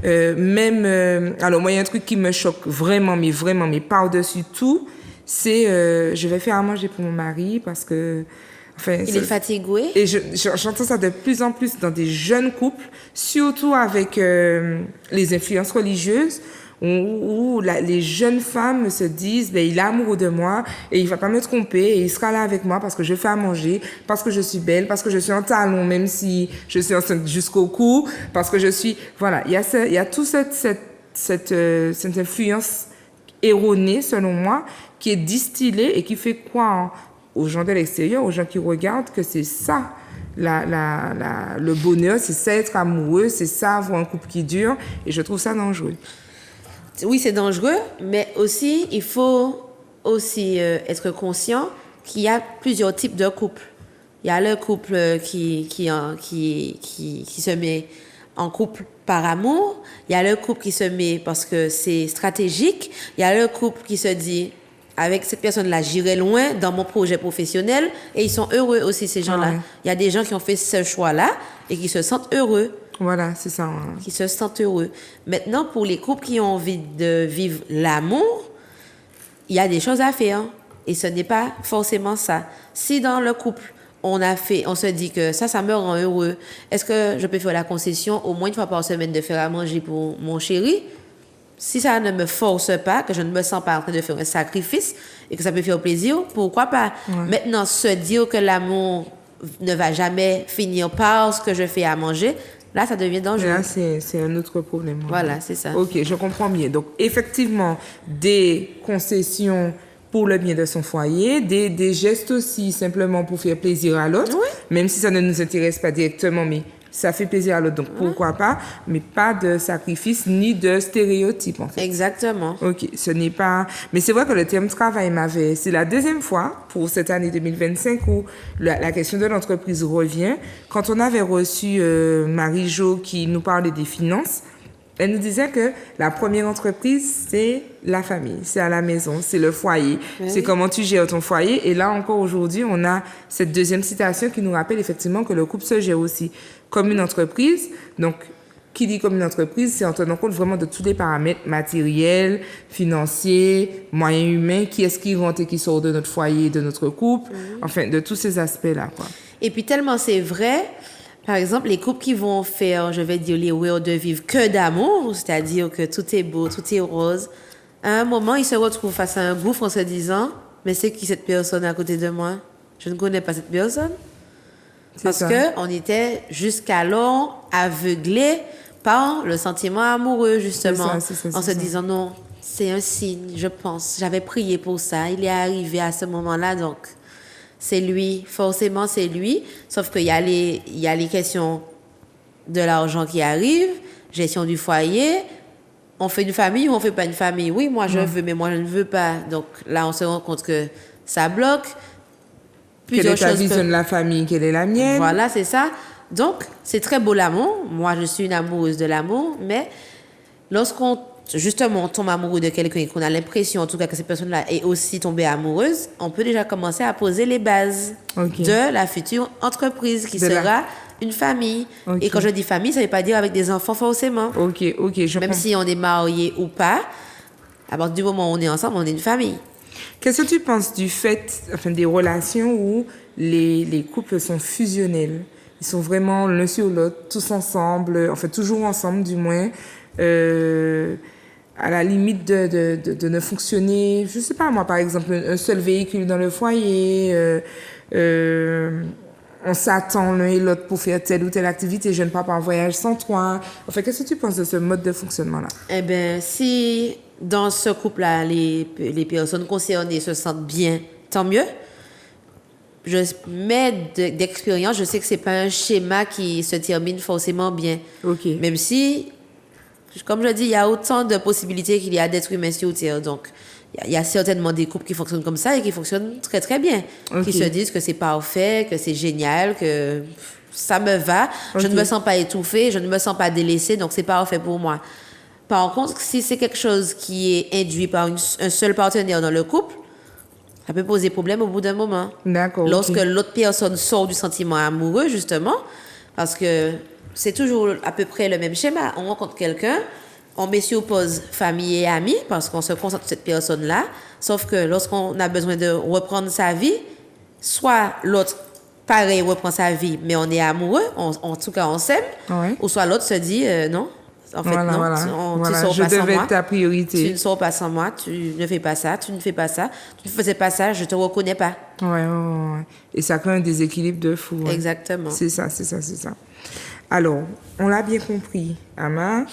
Alors moi, il y a un truc qui me choque vraiment, mais par-dessus tout, c'est je vais faire à manger pour mon mari parce que... Enfin, il est fatigué. Et j'entends ça de plus en plus dans des jeunes couples, surtout avec les influences religieuses, où les jeunes femmes se disent il est amoureux de moi et il va pas me tromper et il sera là avec moi parce que je fais à manger, parce que je suis belle, parce que je suis en talons même si je suis enceinte jusqu'au cou, parce que je suis... Voilà, il y a toute cette influence erronée, selon moi, qui est distillée et qui fait croire aux gens de l'extérieur, aux gens qui regardent, que c'est ça le bonheur, c'est ça être amoureux, c'est ça avoir un couple qui dure, et je trouve ça dangereux. Oui, c'est dangereux, mais aussi, il faut aussi être conscient qu'il y a plusieurs types de couples. Il y a le couple qui se met en couple par amour. Il y a le couple qui se met parce que c'est stratégique. Il y a le couple qui se dit, avec cette personne-là, j'irai loin dans mon projet professionnel. Et ils sont heureux aussi, ces gens-là. Ouais. Il y a des gens qui ont fait ce choix-là et qui se sentent heureux. Voilà, c'est ça. Qui se sentent heureux. Maintenant, pour les couples qui ont envie de vivre l'amour, il y a des choses à faire. Et ce n'est pas forcément ça. Si dans le couple, on se dit que ça me rend heureux, est-ce que je peux faire la concession au moins une fois par semaine de faire à manger pour mon chéri? Si ça ne me force pas, que je ne me sens pas en train de faire un sacrifice et que ça peut faire plaisir, pourquoi pas? Ouais. Maintenant, se dire que l'amour ne va jamais finir par ce que je fais à manger, là, ça devient dangereux. Là, c'est un autre problème. Voilà, c'est ça. OK, je comprends bien. Donc, effectivement, des concessions pour le bien de son foyer, des gestes aussi simplement pour faire plaisir à l'autre, oui. Même si ça ne nous intéresse pas directement, mais ça fait plaisir à l'autre. Donc, pourquoi pas, mais pas de sacrifice ni de stéréotype, en fait. Exactement. OK, ce n'est pas... Mais c'est vrai que le terme travail m'avait... C'est la deuxième fois pour cette année 2025 où la question de l'entreprise revient. Quand on avait reçu Marie-Jo qui nous parlait des finances, elle nous disait que la première entreprise, c'est la famille, c'est à la maison, c'est le foyer, c'est comment tu gères ton foyer. Et là, encore aujourd'hui, on a cette deuxième citation qui nous rappelle effectivement que le couple se gère aussi comme une entreprise. Donc, qui dit comme une entreprise, c'est en tenant compte vraiment de tous les paramètres matériels, financiers, moyens humains, qui est-ce qui rentre et qui sort de notre foyer, de notre couple, enfin, de tous ces aspects-là, quoi. Et puis, tellement c'est vrai... Par exemple, les couples qui vont faire, je vais dire, les wheel de vivre que d'amour, c'est-à-dire que tout est beau, tout est rose, à un moment, ils se retrouvent face à un gouffre en se disant, mais c'est qui cette personne à côté de moi? Je ne connais pas cette personne. Parce qu'on était jusqu'alors aveuglés par le sentiment amoureux, justement. En se disant, non, c'est un signe, je pense. J'avais prié pour ça. Il est arrivé à ce moment-là, donc... C'est lui, forcément c'est lui, sauf qu'il y a les questions de l'argent qui arrivent, gestion du foyer, on fait une famille ou on fait pas une famille. Oui, moi je veux, mais moi je ne veux pas. Donc là, on se rend compte que ça bloque. Quelle est ta vision de la famille, quelle est la mienne? Voilà, c'est ça. Donc, c'est très beau l'amour. Moi, je suis une amoureuse de l'amour, mais lorsqu'on justement, on tombe amoureux de quelqu'un et qu'on a l'impression, en tout cas, que cette personne-là est aussi tombée amoureuse, on peut déjà commencer à poser les bases de la future entreprise qui sera une famille. Et quand je dis famille, ça ne veut pas dire avec des enfants forcément. Même si on est marié ou pas, à partir du moment où on est ensemble, on est une famille. Qu'est-ce que tu penses du fait, enfin, des relations où les couples sont fusionnels? Ils sont vraiment l'un sur l'autre, tous ensemble, enfin, toujours ensemble, du moins. À la limite de ne fonctionner, je sais pas moi, par exemple, un seul véhicule dans le foyer, on s'attend l'un et l'autre pour faire telle ou telle activité, je ne pars pas en voyage sans toi. Enfin, qu'est-ce que tu penses de ce mode de fonctionnement-là? Eh bien, si dans ce couple-là, les personnes concernées se sentent bien, tant mieux. Mais d'expérience, je sais que c'est pas un schéma qui se termine forcément bien. Même si... Comme je dis, il y a autant de possibilités qu'il y a d'êtres humains sur Terre. Donc, il y a certainement des couples qui fonctionnent comme ça et qui fonctionnent très, très bien. Qui se disent que c'est parfait, que c'est génial, que ça me va. Je ne me sens pas étouffée, je ne me sens pas délaissée, donc c'est parfait pour moi. Par contre, si c'est quelque chose qui est induit par un seul partenaire dans le couple, ça peut poser problème au bout d'un moment. Lorsque l'autre personne sort du sentiment amoureux, justement, parce que... C'est toujours à peu près le même schéma. On rencontre quelqu'un, on met sur pause famille et amis parce qu'on se concentre sur cette personne-là. Sauf que lorsqu'on a besoin de reprendre sa vie, soit l'autre, pareil, reprend sa vie, mais on est amoureux, en tout cas on s'aime, ou soit l'autre se dit non. En fait, non, tu sors je pas sans devais moi. être ta priorité. Tu ne sors pas sans moi, tu ne fais pas ça, tu ne fais pas ça, tu ne faisais pas ça, je te reconnais pas. Et ça crée un déséquilibre de fou. Exactement. C'est ça. Alors, on l'a bien compris, Ama,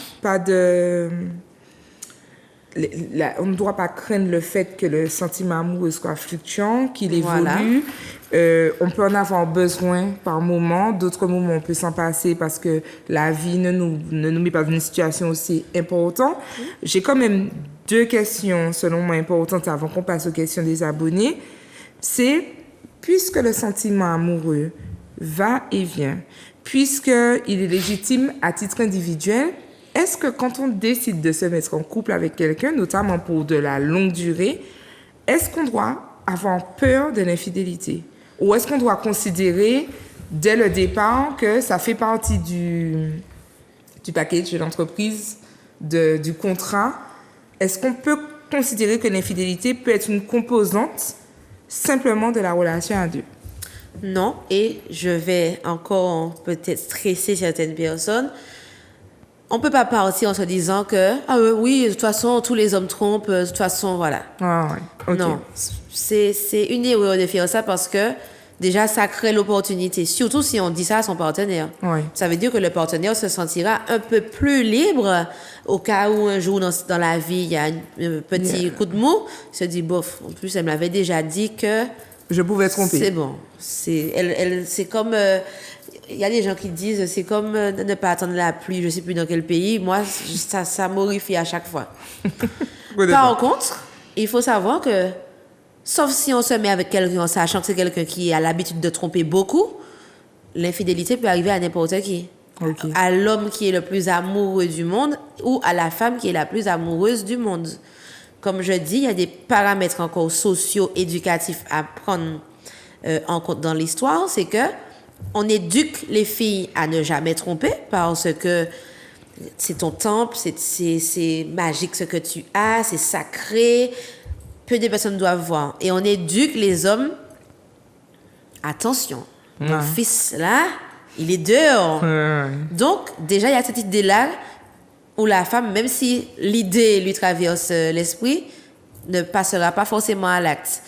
on ne doit pas craindre le fait que le sentiment amoureux soit fluctuant, qu'il évolue. On peut en avoir besoin par moment, d'autres moments on peut s'en passer parce que la vie ne nous met pas dans une situation aussi importante. J'ai quand même 2 questions, selon moi, importantes avant qu'on passe aux questions des abonnés. C'est, puisque le sentiment amoureux va et vient, puisqu'il est légitime à titre individuel, est-ce que quand on décide de se mettre en couple avec quelqu'un, notamment pour de la longue durée, est-ce qu'on doit avoir peur de l'infidélité? Ou est-ce qu'on doit considérer dès le départ que ça fait partie du package de l'entreprise, du contrat? Est-ce qu'on peut considérer que l'infidélité peut être une composante simplement de la relation à deux? Non, et je vais encore peut-être stresser certaines personnes. On ne peut pas partir en se disant que oui, de toute façon, tous les hommes trompent, de toute façon, voilà. Non, c'est une erreur de faire ça parce que déjà, ça crée l'opportunité, surtout si on dit ça à son partenaire. Ça veut dire que le partenaire se sentira un peu plus libre au cas où un jour dans la vie, il y a un petit coup de mou. Il se dit, bof, en plus, elle m'avait déjà dit que... Je pouvais tromper. C'est bon. C'est comme... il y a des gens qui disent c'est comme ne pas attendre la pluie, je sais plus dans quel pays. Moi, ça m'horrifie à chaque fois. Par contre, il faut savoir que, sauf si on se met avec quelqu'un en sachant que c'est quelqu'un qui a l'habitude de tromper beaucoup, l'infidélité peut arriver à n'importe qui. Okay. À l'homme qui est le plus amoureux du monde ou à la femme qui est la plus amoureuse du monde. Comme je dis, il y a des paramètres encore sociaux, éducatifs à prendre en compte dans l'histoire. C'est que on éduque les filles à ne jamais tromper parce que c'est ton temple, c'est magique ce que tu as, c'est sacré. Peu de personnes doivent voir. Et on éduque les hommes. Attention, mon fils là, il est dehors. Donc, déjà, il y a cette idée-là où la femme, même si l'idée lui traverse l'esprit, ne passera pas forcément à l'acte.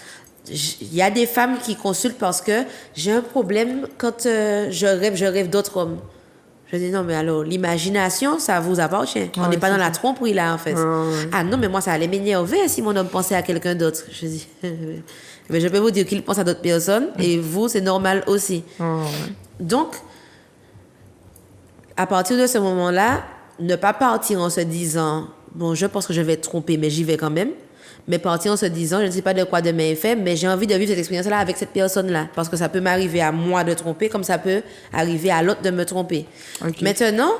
Il y a des femmes qui consultent parce que j'ai un problème quand je rêve d'autres hommes. Je dis non, mais alors, l'imagination, ça vous appartient. On n'est pas dans la tromperie là, en fait. Ah non, mais moi, ça allait m'énerver si mon homme pensait à quelqu'un d'autre. Je dis, mais je peux vous dire qu'il pense à d'autres personnes et vous, c'est normal aussi. Donc, à partir de ce moment-là, ne pas partir en se disant, bon, je pense que je vais être trompée, mais j'y vais quand même. Mais partir en se disant, je ne sais pas de quoi demain est fait, mais j'ai envie de vivre cette expérience-là avec cette personne-là. Parce que ça peut m'arriver à moi de tromper, comme ça peut arriver à l'autre de me tromper. Okay. Maintenant,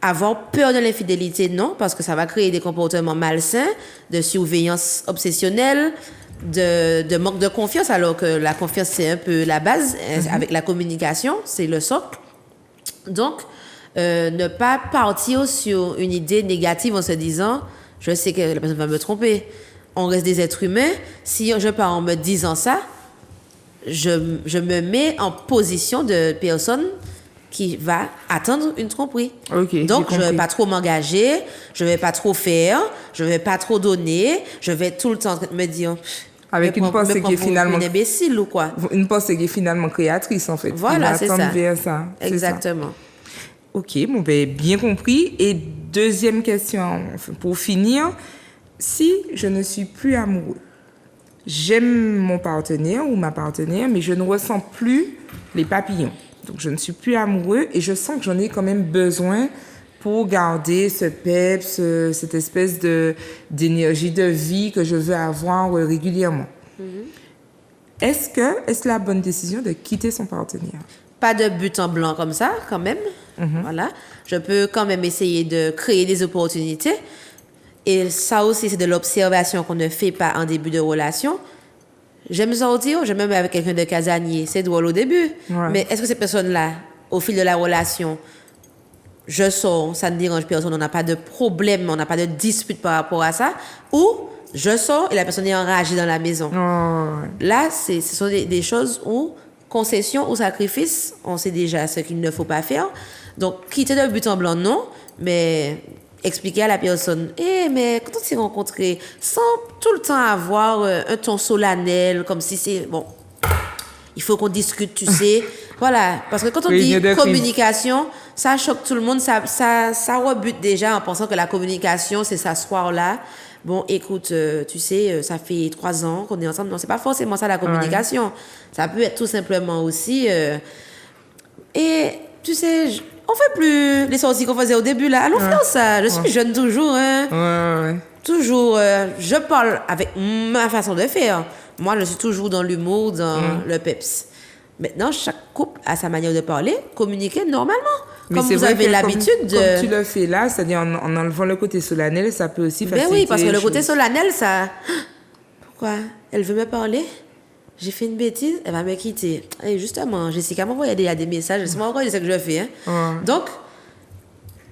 avoir peur de l'infidélité, non, parce que ça va créer des comportements malsains, de surveillance obsessionnelle, de manque de confiance, alors que la confiance, c'est un peu la base. Avec la communication, c'est le socle. Donc, ne pas partir sur une idée négative en se disant, je sais que la personne va me tromper. On reste des êtres humains. Si je pars en me disant ça, je me mets en position de personne qui va attendre une tromperie. Okay, donc, je ne vais pas trop m'engager, je ne vais pas trop faire, je ne vais pas trop donner, je vais tout le temps me dire... Avec une pensée qui est finalement... Une imbécile ou quoi? Une pensée qui est finalement créatrice, en fait. Voilà, c'est ça. Vers ça. Exactement. OK, bon, ben, bien compris. Et deuxième question, pour finir... Si je ne suis plus amoureux, j'aime mon partenaire ou ma partenaire, mais je ne ressens plus les papillons. Donc, je ne suis plus amoureux et je sens que j'en ai quand même besoin pour garder ce peps, cette espèce d'énergie de vie que je veux avoir régulièrement. Est-ce la bonne décision de quitter son partenaire? Pas de but en blanc comme ça, quand même. Voilà. Je peux quand même essayer de créer des opportunités. Et ça aussi, c'est de l'observation qu'on ne fait pas en début de relation. J'aime sortir, j'aime même avec quelqu'un de casanier. C'est drôle au début. Mais est-ce que ces personnes-là, au fil de la relation, je sors, ça ne dérange personne, on n'a pas de problème, on n'a pas de dispute par rapport à ça, ou je sors et la personne est enragée dans la maison. Là, ce sont des choses où, concession ou sacrifice, on sait déjà ce qu'il ne faut pas faire. Donc, quitter de but en blanc, non, mais... expliquer à la personne, mais quand on s'est rencontrés, sans tout le temps avoir un ton solennel, comme si c'est, bon, il faut qu'on discute, tu sais. Voilà, parce que quand on dit communication, ça choque tout le monde, ça rebute déjà en pensant que la communication, c'est s'asseoir là. Bon, écoute, tu sais, ça fait 3 ans qu'on est ensemble. Non, c'est pas forcément ça la communication. Ça peut être tout simplement aussi... et, tu sais... on fait plus les sorties qu'on faisait au début, là. Allons faire ça. Je suis jeune toujours, hein. Toujours, je parle avec ma façon de faire. Moi, je suis toujours dans l'humour, dans le peps. Maintenant, chaque couple a sa manière de parler, communiquer normalement. Mais comme vous avez l'habitude de... Comme tu le fais là, c'est-à-dire en enlevant le côté solennel, ça peut aussi faciliter. Ben oui, parce que le côté solennel, ça... Pourquoi? Elle veut me parler? J'ai fait une bêtise, elle va me quitter. Et justement, Jessica m'envoie des messages, c'est moi encore ce que je fais. Donc,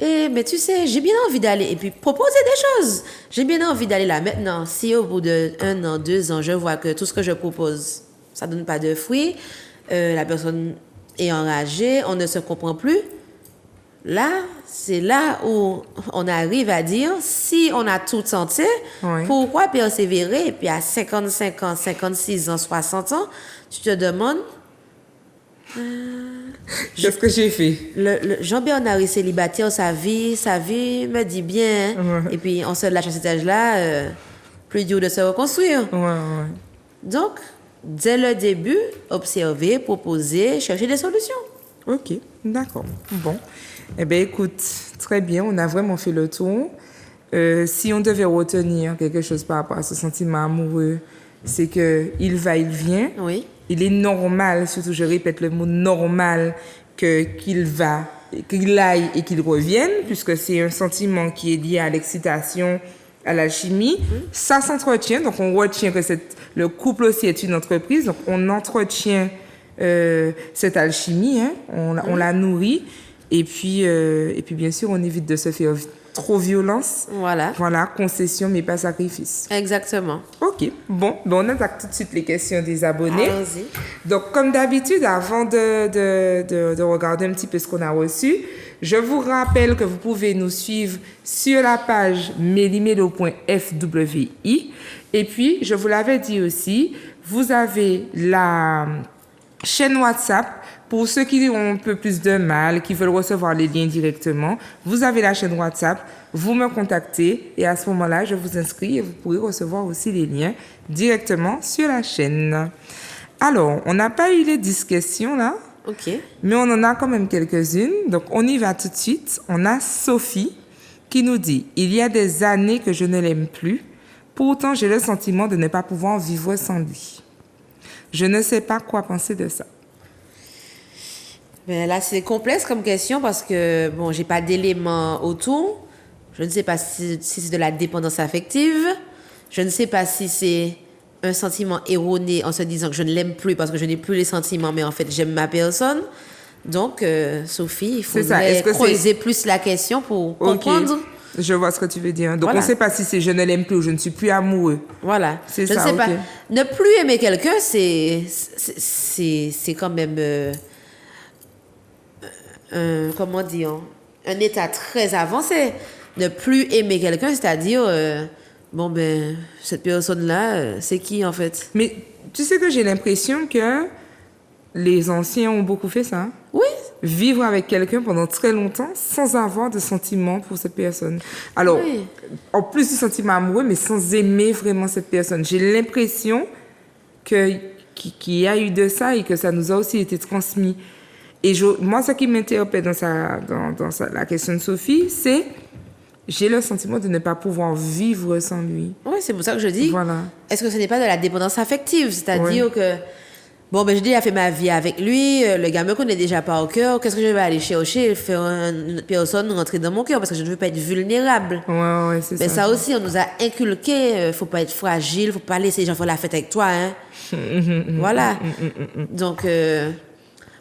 mais tu sais, j'ai bien envie d'aller, et puis proposer des choses. J'ai bien envie d'aller là. Maintenant, si au bout de 1 an, 2 ans, je vois que tout ce que je propose, ça donne pas de fruits, la personne est enragée, on ne se comprend plus, là, c'est là où on arrive à dire, si on a tout tenté, pourquoi persévérer? Et puis à 55 ans, 56 ans, 60 ans, tu te demandes... Qu'est-ce que j'ai fait? Jean-Bernard est célibataire, sa vie me dit bien. Et puis on se lâche à cet âge-là, plus dur de se reconstruire. Donc, dès le début, observer, proposer, chercher des solutions. Ok, d'accord. Bon. Eh bien, écoute, très bien, on a vraiment fait le tour. Si on devait retenir quelque chose par rapport à ce sentiment amoureux, c'est qu'il va, il vient. Oui. Il est normal, surtout je répète le mot normal, qu'il va, qu'il aille et qu'il revienne, puisque c'est un sentiment qui est lié à l'excitation, à l'alchimie. Ça s'entretient, donc on retient que le couple aussi est une entreprise, donc on entretient cette alchimie, hein, on la nourrit, et puis bien sûr on évite de se faire trop violence. Voilà. Voilà, concession mais pas sacrifice. Exactement. Ok, bon, on attaque tout de suite les questions des abonnés. Allons-y. Donc, comme d'habitude, avant de regarder un petit peu ce qu'on a reçu, je vous rappelle que vous pouvez nous suivre sur la page melimelo.fwi. Et puis, je vous l'avais dit aussi, vous avez la chaîne WhatsApp. Pour ceux qui ont un peu plus de mal, qui veulent recevoir les liens directement, vous avez la chaîne WhatsApp, vous me contactez et à ce moment-là, je vous inscris et vous pourrez recevoir aussi les liens directement sur la chaîne. Alors, on n'a pas eu les 10 questions là, Ok. mais on en a quand même quelques-unes. Donc, on y va tout de suite. On a Sophie qui nous dit « Il y a des années que je ne l'aime plus, pourtant j'ai le sentiment de ne pas pouvoir vivre sans lui. Je ne sais pas quoi penser de ça. » Ben là, c'est complexe comme question parce que, bon, j'ai pas d'éléments autour. Je ne sais pas si c'est de la dépendance affective. Je ne sais pas si c'est un sentiment erroné en se disant que je ne l'aime plus parce que je n'ai plus les sentiments, mais en fait, j'aime ma personne. Donc, Sophie, il faudrait creuser plus la question pour comprendre. Je vois ce que tu veux dire. Donc, Voilà. on ne sait pas si c'est je ne l'aime plus ou je ne suis plus amoureux. Voilà. C'est je ça, ne sais ok. pas. Ne plus aimer quelqu'un, c'est quand même... comment dire, un état très avancé. Ne plus aimer quelqu'un, c'est-à-dire, bon, ben, cette personne-là, c'est qui, en fait? Mais tu sais que j'ai l'impression que les anciens ont beaucoup fait ça. Oui. Vivre avec quelqu'un pendant très longtemps sans avoir de sentiments pour cette personne. Alors, Oui. en plus du sentiment amoureux, mais sans aimer vraiment cette personne. J'ai l'impression qu'il y a eu de ça et que ça nous a aussi été transmis. Et moi, ce qui m'interpelle dans la question de Sophie, c'est j'ai le sentiment de ne pas pouvoir vivre sans lui. Oui, c'est pour ça que je dis, Voilà. est-ce que ce n'est pas de la dépendance affective? C'est-à-dire que, bon, ben, je dis, j'ai fait ma vie avec lui, le gars me connaît déjà pas au cœur, qu'est-ce que je vais aller chercher, faire une autre personne rentrer dans mon cœur parce que je ne veux pas être vulnérable. Ouais, c'est ça. Mais ça aussi, on nous a inculqué, faut pas être fragile, faut pas laisser les gens faire la fête avec toi, hein. Voilà. Donc,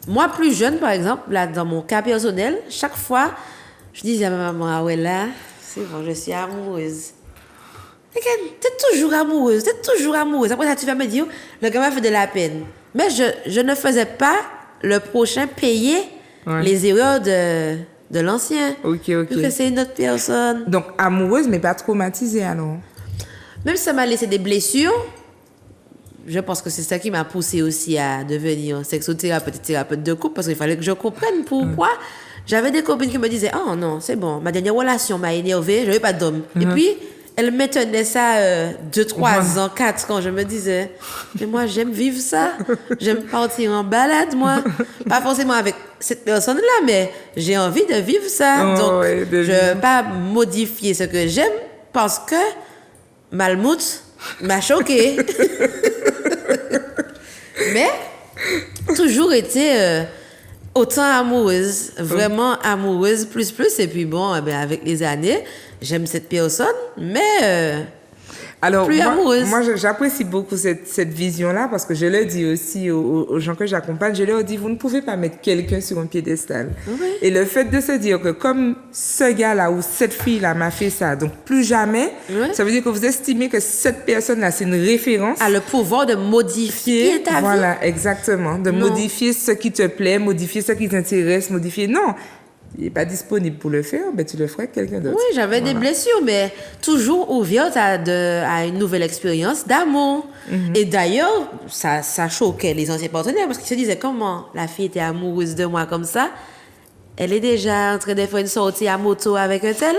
moi, plus jeune, par exemple, là, dans mon cas personnel, chaque fois, je disais à ma maman, ah ouais, là, c'est bon, je suis amoureuse. T'es toujours amoureuse, t'es toujours amoureuse. Après ça, tu vas me dire, le gars m'a fait de la peine. Mais je ne faisais pas le prochain payer les erreurs de l'ancien. Ok. Parce que c'est une autre personne. Donc, amoureuse, mais pas traumatisée, alors. Même si ça m'a laissé des blessures, je pense que c'est ça qui m'a poussée aussi à devenir sexothérapeute et thérapeute de couple, parce qu'il fallait que je comprenne pourquoi. J'avais des copines qui me disaient, oh non, c'est bon, ma dernière relation m'a énervée, je n'avais pas d'homme. Et puis, elles maintenaient ça 2, 3 ans, 4 ans. Je me disais, mais moi, j'aime vivre ça. J'aime partir en balade, moi. Pas forcément avec cette personne-là, mais j'ai envie de vivre ça. Donc, je ne vais pas modifier ce que j'aime parce que Malmout m'a choquée. Mais, toujours été autant amoureuse, vraiment amoureuse, plus. Et puis bon, ben, avec les années, j'aime cette personne, mais alors, plus amoureuse. Moi, j'apprécie beaucoup cette vision-là parce que je le dis aussi aux gens que j'accompagne, je leur dis, vous ne pouvez pas mettre quelqu'un sur un piédestal. Oui. Et le fait de se dire que comme ce gars-là ou cette fille-là m'a fait ça, donc plus jamais, ça veut dire que vous estimez que cette personne-là, c'est une référence. A le pouvoir de modifier ta vie. Voilà, exactement. De modifier ce qui te plaît, modifier ce qui t'intéresse, modifier... Non, il n'est pas disponible pour le faire, ben tu le ferais avec quelqu'un d'autre. Oui, j'avais des blessures, mais toujours ouverte à une nouvelle expérience d'amour. Et d'ailleurs, ça choquait les anciens partenaires parce qu'ils se disaient comment la fille était amoureuse de moi comme ça. Elle est déjà en train de faire une sortie à moto avec un tel.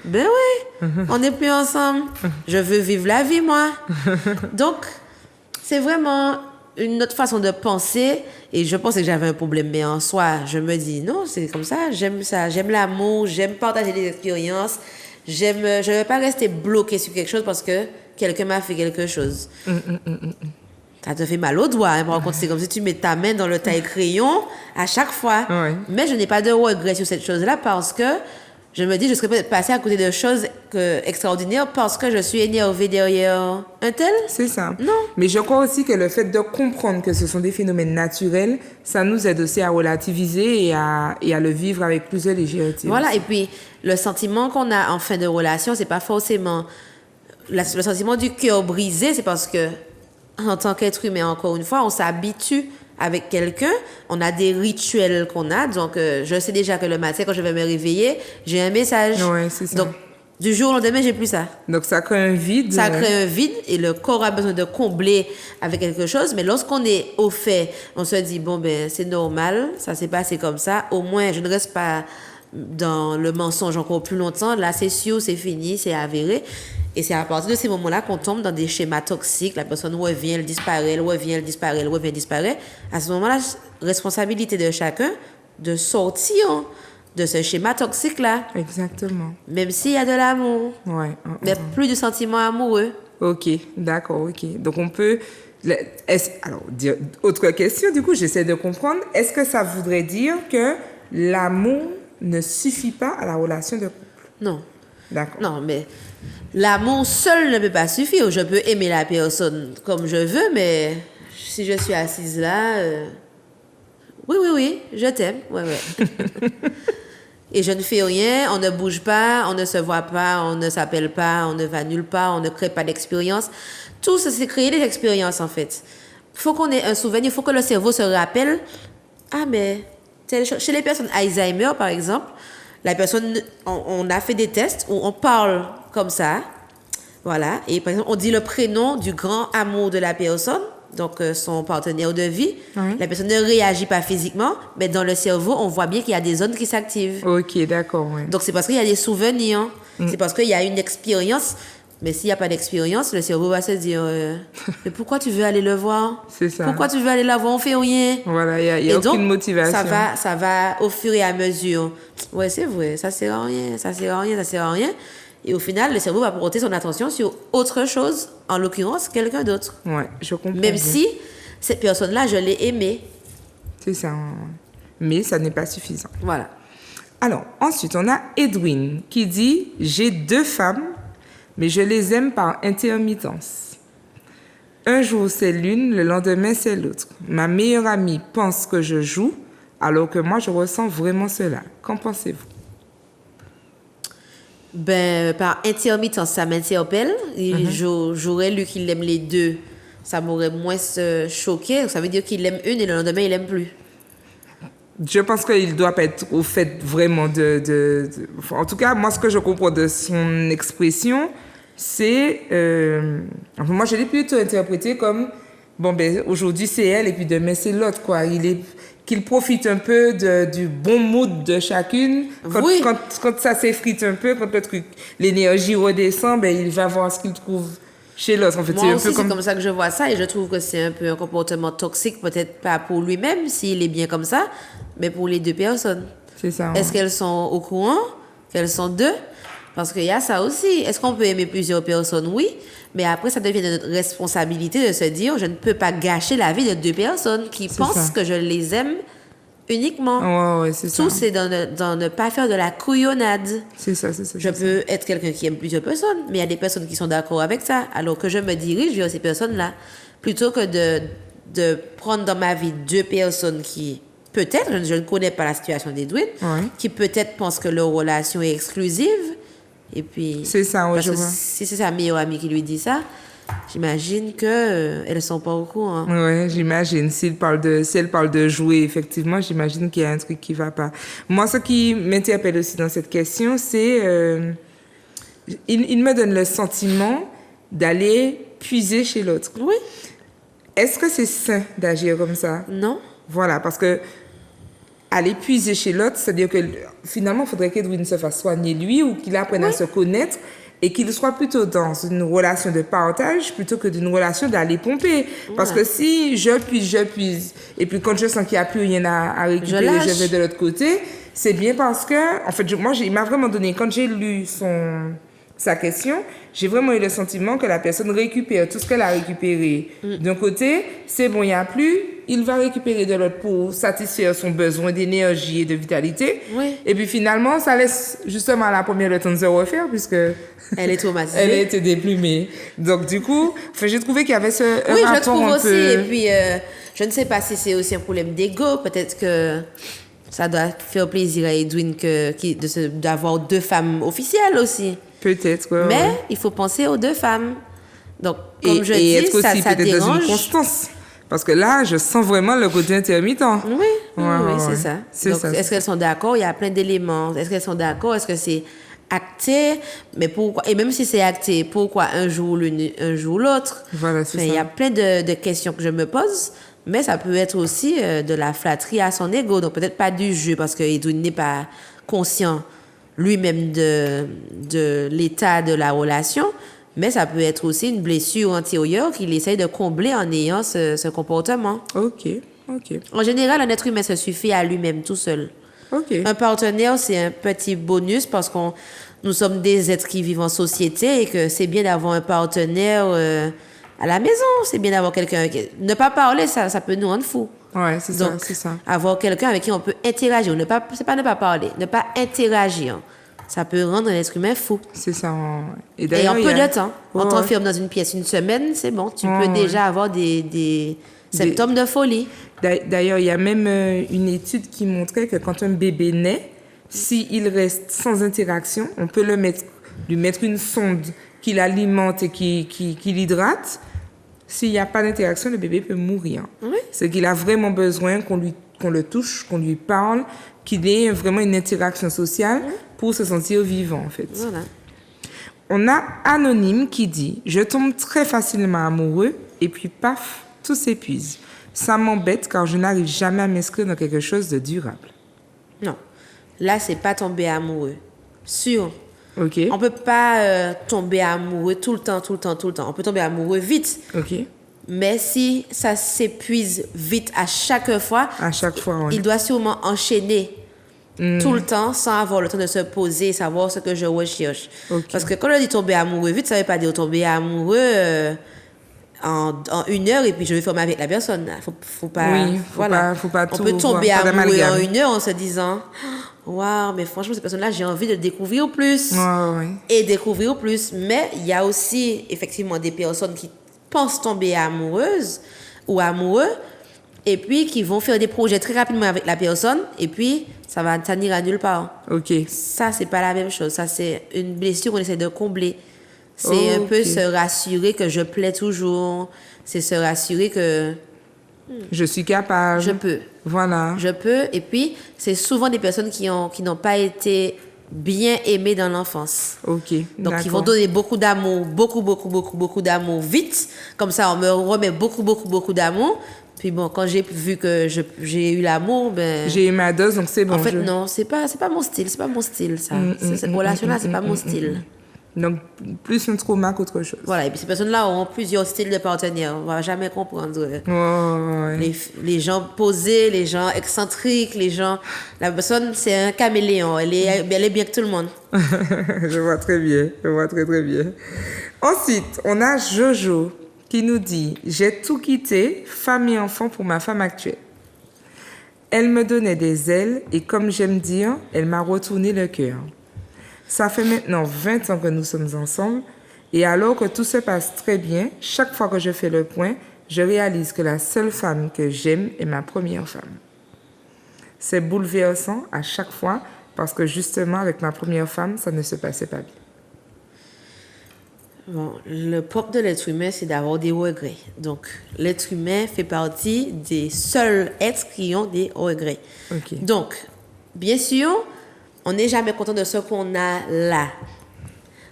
Ben oui, on n'est plus ensemble. Je veux vivre la vie, moi. Donc, c'est vraiment une autre façon de penser et je pensais que j'avais un problème, mais en soi, je me dis non, c'est comme ça, j'aime l'amour, j'aime partager des expériences, je ne vais pas rester bloquée sur quelque chose parce que quelqu'un m'a fait quelque chose. Ça te fait mal au doigt, hein. Par contre, c'est comme si tu mets ta main dans le taille-crayon à chaque fois. Ouais. Mais je n'ai pas de regret sur cette chose-là parce que je me dis, je serais peut-être passée à côté de choses extraordinaires parce que je suis énervée derrière un tel. C'est ça. Non. Mais je crois aussi que le fait de comprendre que ce sont des phénomènes naturels, ça nous aide aussi à relativiser et à le vivre avec plus de légèreté. Voilà, aussi. et puis le sentiment qu'on a en fin de relation, c'est pas forcément le sentiment du cœur brisé, c'est parce que en tant qu'être humain, encore une fois, on s'habitue avec quelqu'un, on a des rituels qu'on a, donc je sais déjà que le matin, quand je vais me réveiller, j'ai un message. Ouais, c'est ça. Donc, du jour au lendemain, j'ai plus ça. Donc ça crée un vide. Ça crée un vide et le corps a besoin de combler avec quelque chose. Mais lorsqu'on est au fait, on se dit, bon, ben, c'est normal, ça s'est passé comme ça. Au moins, je ne reste pas dans le mensonge encore plus longtemps. Là, c'est sûr, c'est fini, c'est avéré. Et c'est à partir de ces moments-là qu'on tombe dans des schémas toxiques. La personne revient, elle disparaît, elle revient, elle disparaît, elle revient, elle disparaît. À ce moment-là, responsabilité de chacun de sortir de ce schéma toxique-là. Exactement. Même s'il y a de l'amour. Ouais. Mais plus de sentiments amoureux. Ok, d'accord, ok. Donc on peut... Alors, autre question, du coup, j'essaie de comprendre. Est-ce que ça voudrait dire que l'amour ne suffit pas à la relation de couple? Non. D'accord. Non, mais l'amour seul ne peut pas suffire. Je peux aimer la personne comme je veux, mais si je suis assise là... Oui, je t'aime. Ouais. Et je ne fais rien, on ne bouge pas, on ne se voit pas, on ne s'appelle pas, on ne va nulle part, on ne crée pas d'expérience. Tout ça, c'est créer des expériences, en fait. Il faut qu'on ait un souvenir, il faut que le cerveau se rappelle. Ah, mais chez les personnes Alzheimer, par exemple, la personne, on a fait des tests où on parle comme ça. Voilà. Et par exemple, on dit le prénom du grand amour de la personne, donc son partenaire de vie. Oui. La personne ne réagit pas physiquement, mais dans le cerveau, on voit bien qu'il y a des zones qui s'activent. Ok, d'accord, oui. Donc, c'est parce qu'il y a des souvenirs. C'est parce qu'il y a une expérience. Mais s'il n'y a pas d'expérience, le cerveau va se dire mais pourquoi tu veux aller le voir? C'est ça. Pourquoi tu veux aller la voir? On fait rien. Voilà, il n'y a aucune motivation. Ça va au fur et à mesure. Ouais, c'est vrai, ça sert à rien, ça sert à rien, ça sert à rien. Et au final, le cerveau va porter son attention sur autre chose, en l'occurrence, quelqu'un d'autre. Ouais, je comprends. Même bien. si cette personne-là, je l'ai aimée. C'est ça. Mais ça n'est pas suffisant. Voilà. Alors, ensuite, on a Edwin qui dit « J'ai 2 femmes, mais je les aime par intermittence. Un jour, c'est l'une, le lendemain, c'est l'autre. Ma meilleure amie pense que je joue, alors que moi, je ressens vraiment cela. Qu'en pensez-vous » Ben, par intermittence, ça m'interpelle. J'aurais lu qu'il aime les deux. Ça m'aurait moins choqué. Ça veut dire qu'il aime une et le lendemain, il l'aime plus. Je pense qu'il doit pas être au fait vraiment en tout cas, moi, ce que je comprends de son expression, c'est... moi, je l'ai plutôt interprété comme... Bon, ben, aujourd'hui, c'est elle et puis demain, c'est l'autre, quoi. Qu'il profite un peu du bon mood de chacune. Oui. Quand ça s'effrite un peu, quand le truc, l'énergie redescend, ben, il va voir ce qu'il trouve chez l'autre. En fait, Moi c'est un aussi, peu c'est comme ça que je vois ça et je trouve que c'est un peu un comportement toxique, peut-être pas pour lui-même, s'il est bien comme ça, mais pour les deux personnes. C'est ça. Est-ce qu'elles sont au courant qu'elles sont deux? Parce qu'il y a ça aussi. Est-ce qu'on peut aimer plusieurs personnes? Oui. Mais après, ça devient de notre responsabilité de se dire, je ne peux pas gâcher la vie de 2 personnes qui pensent ça. que je les aime uniquement. Ouais, c'est ça. Tout, c'est dans ne pas faire de la couillonnade. C'est ça. Je peux être quelqu'un qui aime plusieurs personnes, mais il y a des personnes qui sont d'accord avec ça. Alors que je me dirige vers ces personnes-là. Plutôt que de prendre dans ma vie 2 personnes qui, peut-être, je ne connais pas la situation d'Edwin, qui peut-être pensent que leur relation est exclusive. Et puis, c'est ça, parce je que vois. si c'est sa meilleure amie qui lui dit ça, j'imagine qu'elles ne sont pas au courant. Ouais, j'imagine. Si elle parle de jouer, effectivement, j'imagine qu'il y a un truc qui va pas. Moi, ce qui m'interpelle aussi dans cette question, c'est... il me donne le sentiment d'aller puiser chez l'autre. Oui. Est-ce que c'est sain d'agir comme ça? Non. Voilà, parce que aller puiser chez l'autre, c'est-à-dire que finalement, il faudrait qu'Edwin se fasse soigner lui ou qu'il apprenne à se connaître. et qu'il soit plutôt dans une relation de partage plutôt que d'une relation d'aller pomper. Parce que si je puise, et puis quand je sens qu'il n'y a plus rien à récupérer, je vais de l'autre côté, c'est bien parce que, en fait, il m'a vraiment donné, quand j'ai lu sa question, j'ai vraiment eu le sentiment que la personne récupère tout ce qu'elle a récupéré. D'un côté, c'est bon, il n'y a plus, il va récupérer de l'autre pour satisfaire son besoin d'énergie et de vitalité. Oui. Et puis finalement, ça laisse justement à la première le temps de se refaire puisque elle est traumatisée. Elle a été déplumée. Donc du coup, j'ai trouvé qu'il y avait ce oui, rapport je trouve un aussi. peu... Et puis, je ne sais pas si c'est aussi un problème d'ego. Peut-être que ça doit faire plaisir à Edwin d'avoir 2 femmes officielles aussi. Peut-être, ouais, mais il faut penser aux 2 femmes. Donc, comme je dis, être aussi ça peut-être dérange. dans une constance. Parce que là, je sens vraiment le côté intermittent. Oui, c'est ça. Donc, est-ce qu'elles sont d'accord? Il y a plein d'éléments. Est-ce qu'elles sont d'accord? Est-ce que c'est acté? Mais pourquoi? Et même si c'est acté, pourquoi un jour l'une, un jour l'autre? Voilà, c'est ça. Il y a plein de questions que je me pose. Mais ça peut être aussi de la flatterie à son ego. Donc, peut-être pas du jeu, parce que Edwin n'est pas conscient lui-même de l'état de la relation, mais ça peut être aussi une blessure antérieure qu'il essaye de combler en ayant ce comportement. Ok. En général, un être humain se suffit à lui-même tout seul. Un partenaire, c'est un petit bonus parce que nous sommes des êtres qui vivent en société et que c'est bien d'avoir un partenaire à la maison. C'est bien d'avoir quelqu'un... Ne pas parler, ça peut nous rendre fous. Ouais, c'est donc, ça. Avoir quelqu'un avec qui on peut interagir. C'est pas ne pas parler, ne pas interagir. Ça peut rendre un être humain fou. C'est ça. Et en peu de temps. On t'enferme dans une pièce une semaine, c'est bon. Tu peux déjà avoir des symptômes de folie. D'ailleurs, il y a même une étude qui montrait que quand un bébé naît, s'il reste sans interaction, on peut lui mettre une sonde qui l'alimente et qui l'hydrate. S'il n'y a pas d'interaction, le bébé peut mourir. Oui. C'est qu'il a vraiment besoin qu'on le touche, qu'on lui parle, qu'il ait vraiment une interaction sociale pour se sentir vivant, en fait. Voilà. On a Anonyme qui dit « Je tombe très facilement amoureux et puis paf, tout s'épuise. Ça m'embête car je n'arrive jamais à m'inscrire dans quelque chose de durable. » Non. Là, c'est pas tomber amoureux. Sûr. Ok. On peut pas tomber amoureux tout le temps. On peut tomber amoureux vite. Ok. Mais si ça s'épuise vite à chaque fois, il doit sûrement enchaîner tout le temps sans avoir le temps de se poser et savoir ce que je recherche. Okay. Parce que quand on dit tomber amoureux vite, ça ne veut pas dire tomber amoureux en 1 heure et puis je vais former avec la personne. Faut pas, faut pas tout. On peut tomber amoureux en 1 heure en se disant waouh, mais franchement, cette personne-là, j'ai envie de découvrir plus. Et découvrir plus. Mais il y a aussi effectivement des personnes qui pensent tomber amoureuses ou amoureux et puis qui vont faire des projets très rapidement avec la personne et puis ça n'ira nulle part. Ok. Ça, c'est pas la même chose. Ça, c'est une blessure qu'on essaie de combler. C'est un peu se rassurer que je plais toujours. C'est se rassurer que... Je suis capable. Je peux. Voilà. Je peux. Et puis, c'est souvent des personnes qui n'ont pas été bien aimées dans l'enfance. Ok. Donc, ils vont donner beaucoup d'amour, beaucoup d'amour vite. Comme ça, on me remet beaucoup d'amour. Puis bon, quand j'ai vu que j'ai eu l'amour, ben... J'ai eu ma dose, donc c'est bon. En fait, non, c'est pas mon style. C'est pas mon style, ça. Cette relation-là, c'est pas mon style. Donc, plus un trauma qu'autre chose. Voilà, et puis ces personnes-là auront plusieurs styles de partenaires. On va jamais comprendre. Les gens posés, les gens excentriques, les gens... La personne, c'est un caméléon. Elle est bien que tout le monde. Je vois très bien. Je vois très bien. Ensuite, on a Jojo qui nous dit « J'ai tout quitté, femme et enfant, pour ma femme actuelle. Elle me donnait des ailes et comme j'aime dire, elle m'a retourné le cœur. Ça fait maintenant 20 ans que nous sommes ensemble et alors que tout se passe très bien, chaque fois que je fais le point, je réalise que la seule femme que j'aime est ma première femme. C'est bouleversant à chaque fois parce que justement, avec ma première femme, ça ne se passait pas bien. » Bon, le propre de l'être humain, c'est d'avoir des regrets. Donc, l'être humain fait partie des seuls êtres qui ont des regrets. Okay. Donc, bien sûr, on n'est jamais content de ce qu'on a là.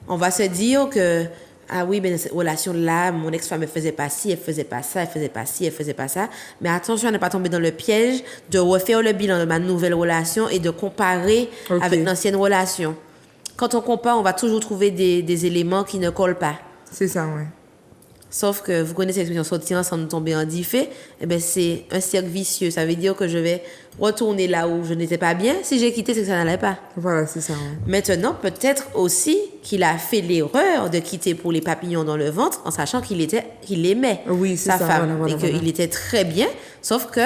On va se dire que, ah oui, mais dans cette relation-là, mon ex-femme ne faisait pas ci, elle faisait pas ça, elle faisait pas ci, elle faisait pas ça. Mais attention à ne pas tomber dans le piège de refaire le bilan de ma nouvelle relation et de comparer avec l'ancienne relation. quand on compare, on va toujours trouver des éléments qui ne collent pas. C'est ça, ouais. Sauf que vous connaissez l'expression sortir ensemble, tomber en diffé, eh ben c'est un cercle vicieux. Ça veut dire que je vais retourner là où je n'étais pas bien. Si j'ai quitté, c'est que ça n'allait pas. Voilà, c'est ça, ouais. Maintenant, peut-être aussi qu'il a fait l'erreur de quitter pour les papillons dans le ventre en sachant qu'il aimait Oui, c'est sa ça, femme voilà, et qu'il était très bien, sauf que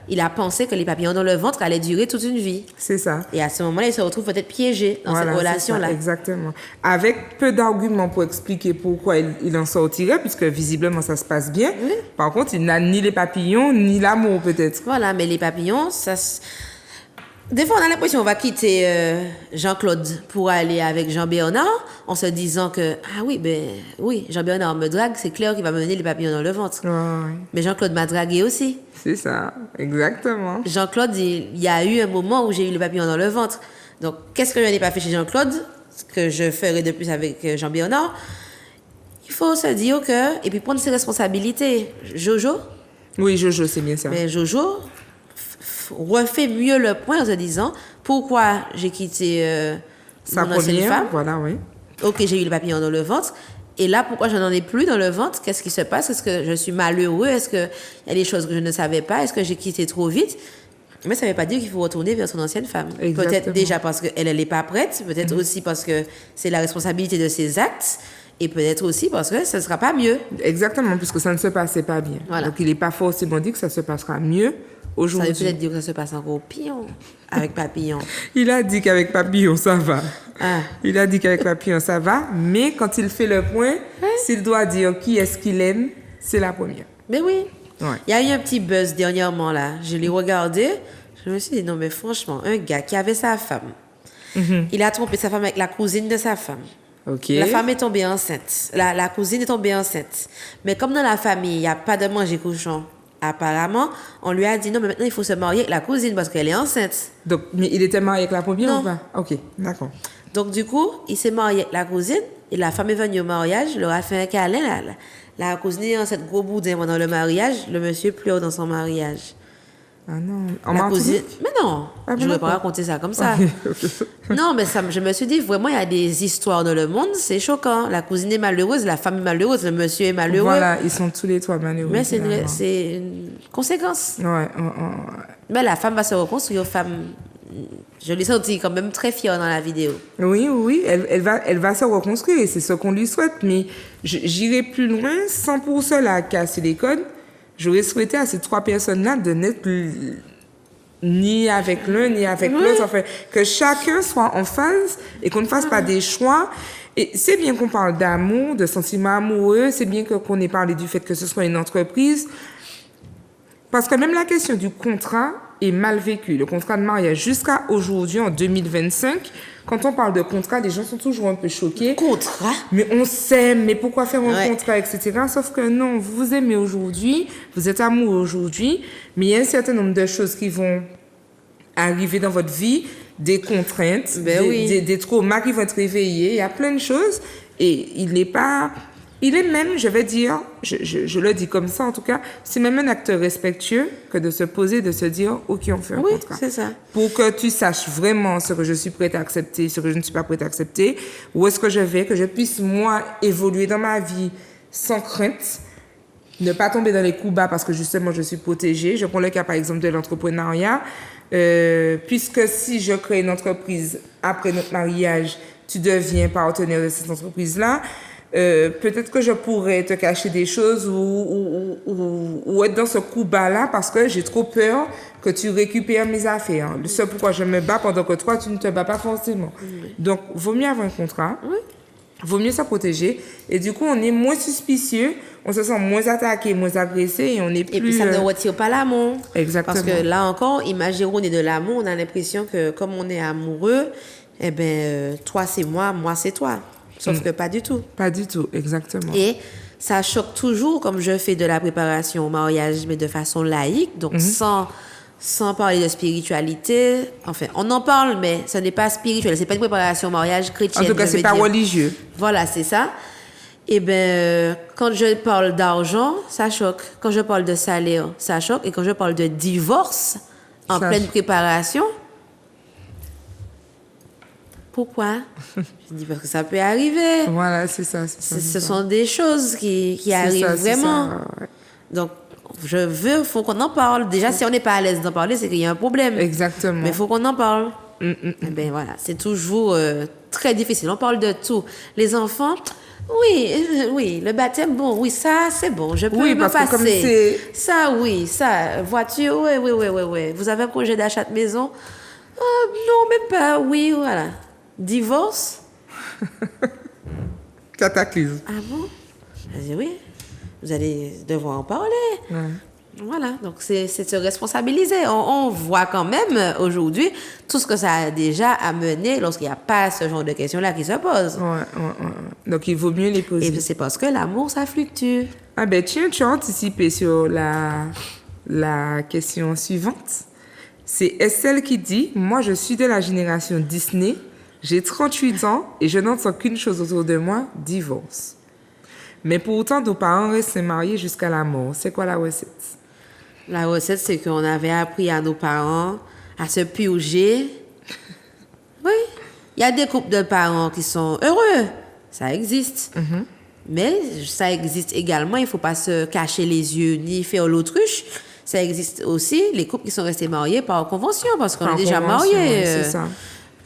il a pensé que les papillons dans le ventre allaient durer toute une vie. C'est ça. Et à ce moment-là, il se retrouve peut-être piégé dans Voilà, cette c'est relation-là. ça, exactement. Avec peu d'arguments pour expliquer pourquoi il en sortirait, puisque visiblement ça se passe bien. Oui. Par contre, il n'a ni les papillons, ni l'amour, peut-être. Voilà, mais les papillons, des fois, on a l'impression qu'on va quitter Jean-Claude pour aller avec Jean-Bernard en se disant que, ah oui, Jean-Bernard me drague, c'est clair qu'il va me donner les papillons dans le ventre. Ouais, Mais Jean-Claude m'a dragué aussi. c'est ça, exactement. Jean-Claude, il y a eu un moment où j'ai eu le papillon dans le ventre. Donc, qu'est-ce que je n'ai pas fait chez Jean-Claude, ce que je ferai de plus avec Jean-Bernard? Il faut se dire que, et puis prendre ses responsabilités. Jojo, Oui, Jojo, c'est bien ça. mais Jojo refait mieux le point en se disant pourquoi j'ai quitté Sa mon ancienne première, femme. voilà, oui. Ok, j'ai eu le papillon dans le ventre. Et là, pourquoi je n'en ai plus dans le ventre? Qu'est-ce qui se passe? Est-ce que je suis malheureux? Est-ce qu'il y a des choses que je ne savais pas? Est-ce que j'ai quitté trop vite? Mais ça ne veut pas dire qu'il faut retourner vers son ancienne femme. Exactement. Peut-être déjà parce qu'elle n'est pas prête. Peut-être aussi parce que c'est la responsabilité de ses actes. Et peut-être aussi parce que ça ne sera pas mieux. Exactement, puisque ça ne se passait pas bien. Voilà. Donc, il n'est pas forcément dit que ça se passera mieux Ça veut aujourd'hui. peut-être dire que ça se passe encore pire avec papillon. Il a dit qu'avec papillon, ça va. Ah. Il a dit qu'avec papillon, ça va. Mais quand il fait le point, s'il doit dire qui est-ce qu'il aime, c'est la première. Mais oui. Ouais. Il y a eu un petit buzz dernièrement là. Je l'ai regardé. Je me suis dit, non mais franchement, un gars qui avait sa femme, il a trompé sa femme avec la cousine de sa femme. OK. La femme est tombée enceinte. La cousine est tombée enceinte. Mais comme dans la famille, il n'y a pas de manger couchant, apparemment, on lui a dit non, mais maintenant il faut se marier avec la cousine parce qu'elle est enceinte. Donc, mais il était marié avec la première Non. ou pas? OK, d'accord. Donc du coup, il s'est marié avec la cousine et la femme est venue au mariage, leur a fait un câlin. La cousine est enceinte, gros boudin pendant le mariage. Le monsieur pleure dans son mariage. Ah non. En La cousine... Martinique? Mais non, Ah, je ne vais pas d'accord. raconter ça comme ça. OK. Non, mais ça, je me suis dit, vraiment, il y a des histoires dans le monde, c'est choquant. La cousine est malheureuse, la femme est malheureuse, le monsieur est malheureux. Voilà, ils sont tous les trois malheureux. Mais c'est finalement. une conséquence. Ouais. Mais la femme va se reconstruire. Je l'ai senti quand même très fière dans la vidéo. Oui, elle va se reconstruire et c'est ce qu'on lui souhaite. Mais j'irai plus loin sans pour cela casser les codes. J'aurais souhaité à ces trois personnes-là de n'être ni avec l'un ni avec l'autre. Enfin, que chacun soit en phase et qu'on ne fasse pas des choix. Et c'est bien qu'on parle d'amour, de sentiments amoureux. C'est bien qu'on ait parlé du fait que ce soit une entreprise. Parce que même la question du contrat est mal vécue. Le contrat de mariage jusqu'à aujourd'hui, en 2025, quand on parle de contrat, les gens sont toujours un peu choqués. Contrat? Mais on s'aime, mais pourquoi faire un Ouais. contrat, etc. Sauf que non, vous vous aimez aujourd'hui, vous êtes amoureux aujourd'hui, mais il y a un certain nombre de choses qui vont arriver dans votre vie, des contraintes, Ben oui. des traumas qui vont être réveillés, il y a plein de choses. Et il est même, je vais dire, je le dis comme ça en tout cas, c'est même un acte respectueux que de se poser, de se dire, OK, on fait un Oui, contrat. c'est ça. Pour que tu saches vraiment ce que je suis prête à accepter, ce que je ne suis pas prête à accepter, où est-ce que je vais, que je puisse, moi, évoluer dans ma vie sans crainte, ne pas tomber dans les coups bas parce que justement, je suis protégée. Je prends le cas, par exemple, de l'entrepreneuriat. Puisque si je crée une entreprise après notre mariage, tu deviens partenaire de cette entreprise-là, peut-être que je pourrais te cacher des choses ou être dans ce coup bas-là parce que j'ai trop peur que tu récupères mes affaires. Le seul pourquoi je me bats pendant que toi, tu ne te bats pas forcément. Donc, vaut mieux avoir un contrat. Vaut mieux se protéger. Et du coup, on est moins suspicieux, on se sent moins attaqué, moins agressé et on est plus... Et puis ça ne retire pas l'amour. Exactement. Parce que là encore, imaginons on est de l'amour, on a l'impression que comme on est amoureux, eh ben, toi c'est moi c'est toi. Sauf que pas du tout. Pas du tout, exactement. Et ça choque toujours, comme je fais de la préparation au mariage, mais de façon laïque, donc sans parler de spiritualité. Enfin, on en parle, mais ce n'est pas spirituel. C'est pas une préparation au mariage chrétienne. En tout cas, je c'est veux pas dire. religieux. Voilà, c'est ça. Eh bien, quand je parle d'argent, ça choque. Quand je parle de salaire, ça choque. Et quand je parle de divorce, en Ça pleine choque. préparation, Pourquoi? Je dis parce que ça peut arriver. Voilà, c'est ça. Ce sont des choses qui arrivent vraiment. Ça, ouais. Donc, faut qu'on en parle. Déjà, si on n'est pas à l'aise d'en parler, c'est qu'il y a un problème. Exactement. Mais il faut qu'on en parle. Eh ben voilà, c'est toujours très difficile. On parle de tout. Les enfants, oui, le baptême, bon, oui, ça, c'est bon, je peux me parce que comme passer. Ça, oui, ça, voiture, oui. Vous avez un projet d'achat de maison? Non, même pas, oui, voilà. Divorce? Cataclysme. Ah bon? Je dis oui, vous allez devoir en parler. Ouais. Voilà, donc c'est se responsabiliser. On voit quand même aujourd'hui tout ce que ça a déjà amené lorsqu'il n'y a pas ce genre de questions-là qui se posent. Ouais. Donc, il vaut mieux les poser. Et c'est parce que l'amour, ça fluctue. Ah ben, tiens, tu as anticipé sur la question suivante. C'est Estelle qui dit « Moi, je suis de la génération Disney, j'ai 38 ans et je n'entends qu'une chose autour de moi, divorce. Mais pour autant, nos parents restent mariés jusqu'à la mort. C'est quoi la recette ?» La recette, c'est qu'on avait appris à nos parents à se purger. Oui, il y a des couples de parents qui sont heureux. Ça existe. Mais ça existe également. Il ne faut pas se cacher les yeux ni faire l'autruche. Ça existe aussi les couples qui sont restés mariés par convention parce qu'on est déjà mariés. C'est ça.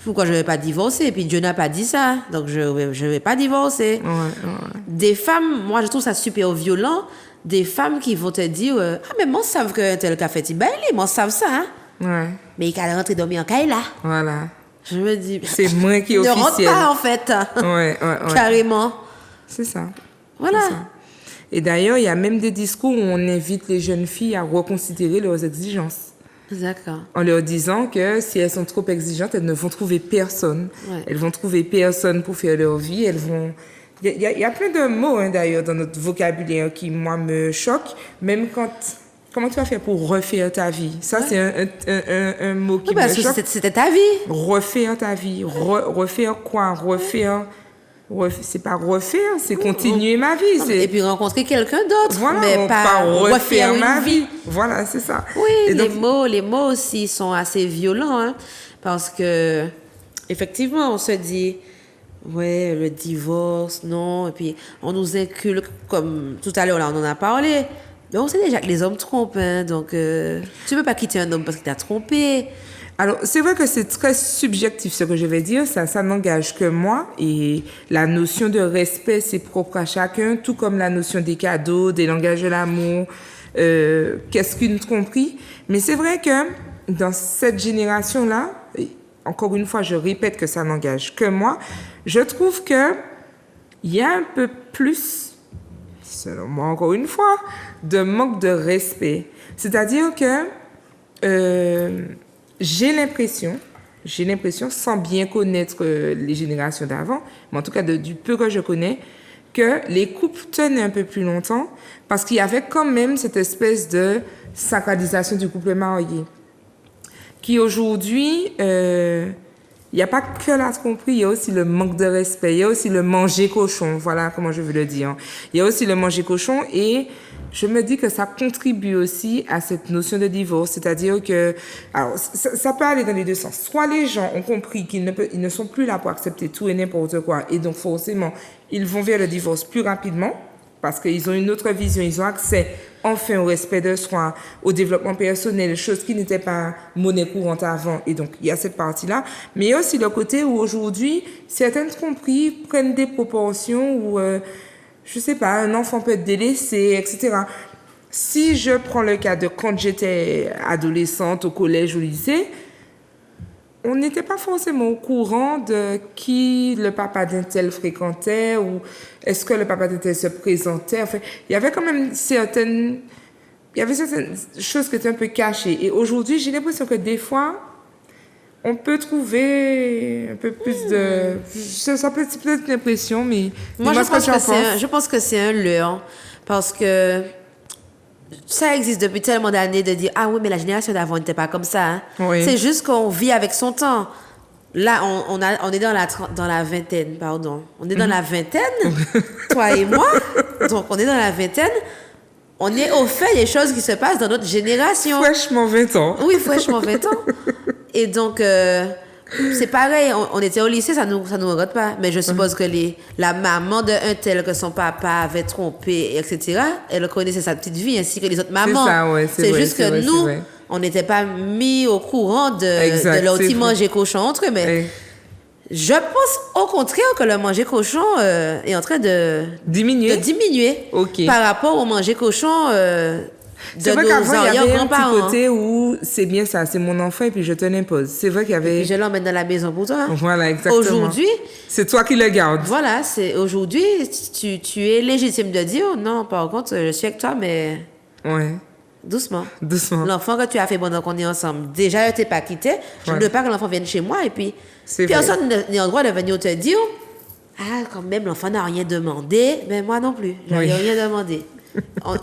Pourquoi je ne vais pas divorcer? Puis Dieu n'a pas dit ça. Donc, je vais pas divorcer. Ouais. Des femmes, moi, je trouve ça super violent. Des femmes qui vont te dire mais moi, savent que tel café Tibaili, moi, savent ça. Hein? Ouais. Mais il a rentré dormir en Kaila. Voilà. Je me dis. C'est moi qui est ne officiel. rentre pas, en fait. Ouais. Carrément. C'est ça. Voilà. C'est ça. Et d'ailleurs, il y a même des discours où on invite les jeunes filles à reconsidérer leurs exigences. D'accord. En leur disant que si elles sont trop exigeantes, elles ne vont trouver personne. Ouais. Elles vont trouver personne pour faire leur vie. Elles vont... Il y a plein de mots, hein, d'ailleurs, dans notre vocabulaire qui, moi, me choquent. Même quand... Comment tu vas faire pour refaire ta vie? Ça, c'est un mot qui me choque. C'était ta vie. Refaire ta vie. Refaire quoi? C'est pas refaire, c'est continuer ma vie. Et puis rencontrer quelqu'un d'autre. Voilà, mais pas refaire ma une vie. Voilà, c'est ça. Oui, et donc, les mots aussi sont assez violents, hein, parce que, effectivement, on se dit, ouais, le divorce, non, et puis on nous inculque, comme tout à l'heure, là, on en a parlé, mais on sait déjà que les hommes trompent, hein, donc tu peux pas quitter un homme parce qu'il t'a trompé. Alors, c'est vrai que c'est très subjectif ce que je vais dire, ça n'engage que moi, et la notion de respect, c'est propre à chacun, tout comme la notion des cadeaux, des langages de l'amour, qu'est-ce qu'une tromperie. Mais c'est vrai que dans cette génération-là, encore une fois, je répète que ça n'engage que moi, je trouve que il y a un peu plus, selon moi encore une fois, de manque de respect. C'est-à-dire que j'ai l'impression, sans bien connaître les générations d'avant, mais en tout cas du peu que je connais, que les couples tenaient un peu plus longtemps parce qu'il y avait quand même cette espèce de sacralisation du couple marié. Qui aujourd'hui, il n'y a pas que la tromperie, il y a aussi le manque de respect, il y a aussi le manger cochon, voilà comment je veux le dire. Il y a aussi le manger cochon et je me dis que ça contribue aussi à cette notion de divorce, c'est-à-dire que, alors, ça peut aller dans les deux sens. Soit les gens ont compris qu'ils ne sont plus là pour accepter tout et n'importe quoi, et donc forcément, ils vont vers le divorce plus rapidement, parce qu'ils ont une autre vision, ils ont accès enfin au respect de soi, au développement personnel, choses qui n'étaient pas monnaie courante avant, et donc il y a cette partie-là. Mais il y a aussi le côté où aujourd'hui, certaines tromperies prennent des proportions où... je sais pas, un enfant peut être délaissé, etc. Si je prends le cas de quand j'étais adolescente, au collège, au lycée, on n'était pas forcément au courant de qui le papa d'un tel fréquentait ou est-ce que le papa d'un tel se présentait. Enfin, il y avait quand même certaines choses qui étaient un peu cachées. Et aujourd'hui, j'ai l'impression que des fois, on peut trouver un peu plus de... Ça peut être peut-être une impression, mais... Moi, je pense que c'est un leurre. Parce que ça existe depuis tellement d'années de dire « Ah oui, mais la génération d'avant n'était pas comme ça. Hein. » Oui. C'est juste qu'on vit avec son temps. Là, on est dans la vingtaine, pardon. On est dans la vingtaine, toi et moi. Donc, on est dans la vingtaine. On est au fait des choses qui se passent dans notre génération. Fraîchement 20 ans. Oui, fraîchement 20 ans. Et donc, c'est pareil, on était au lycée, ça nous regarde pas. Mais je suppose que la maman d'un tel que son papa avait trompé, etc., elle connaissait sa petite vie ainsi que les autres mamans. C'est ça, ouais, c'est vrai, juste c'est que vrai, nous, c'est vrai. on n'était pas mis au courant Exact, de leur c'est petit vrai. manger cochon entre eux. Mais Eh, je pense au contraire que le manger cochon est en train de diminuer Ok. par rapport au manger cochon de C'est vrai nos qu'avant, il y avait un petit arrière-grands-parents. côté où c'est bien ça, c'est mon enfant et puis je te l'impose. C'est vrai qu'il y Et avait... puis je l'emmène dans la maison pour toi. Voilà, exactement. Aujourd'hui, C'est toi qui le gardes. voilà, aujourd'hui, tu es légitime de dire non, par contre, je suis avec toi, mais Ouais, doucement. doucement. L'enfant que tu as fait pendant qu'on est ensemble, déjà, je t'ai pas quitté. Je ne Ouais. veux pas que l'enfant vienne chez moi et puis C'est vrai. personne n'a le droit de venir te dire ah, quand même, l'enfant n'a rien demandé, mais moi non plus, je n'ai Oui. rien demandé.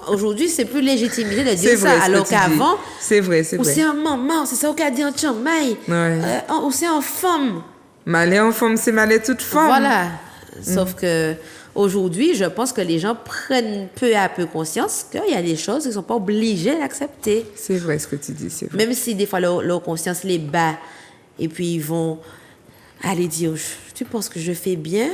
Aujourd'hui, c'est plus légitimité de C'est dire vrai, ça, ce que alors tu dis. qu'avant, C'est vrai, c'est ou vrai. c'est un maman, c'est ça qu'on dit en Chiang-Mai, Ouais. ou c'est en femme. Malais en forme, c'est malais toute forme. Voilà. Sauf que aujourd'hui, je pense que les gens prennent peu à peu conscience qu'il y a des choses qu'ils ne sont pas obligés d'accepter. C'est vrai ce que tu dis, c'est vrai. Même si des fois leur conscience les bat et puis ils vont aller dire tu penses que je fais bien?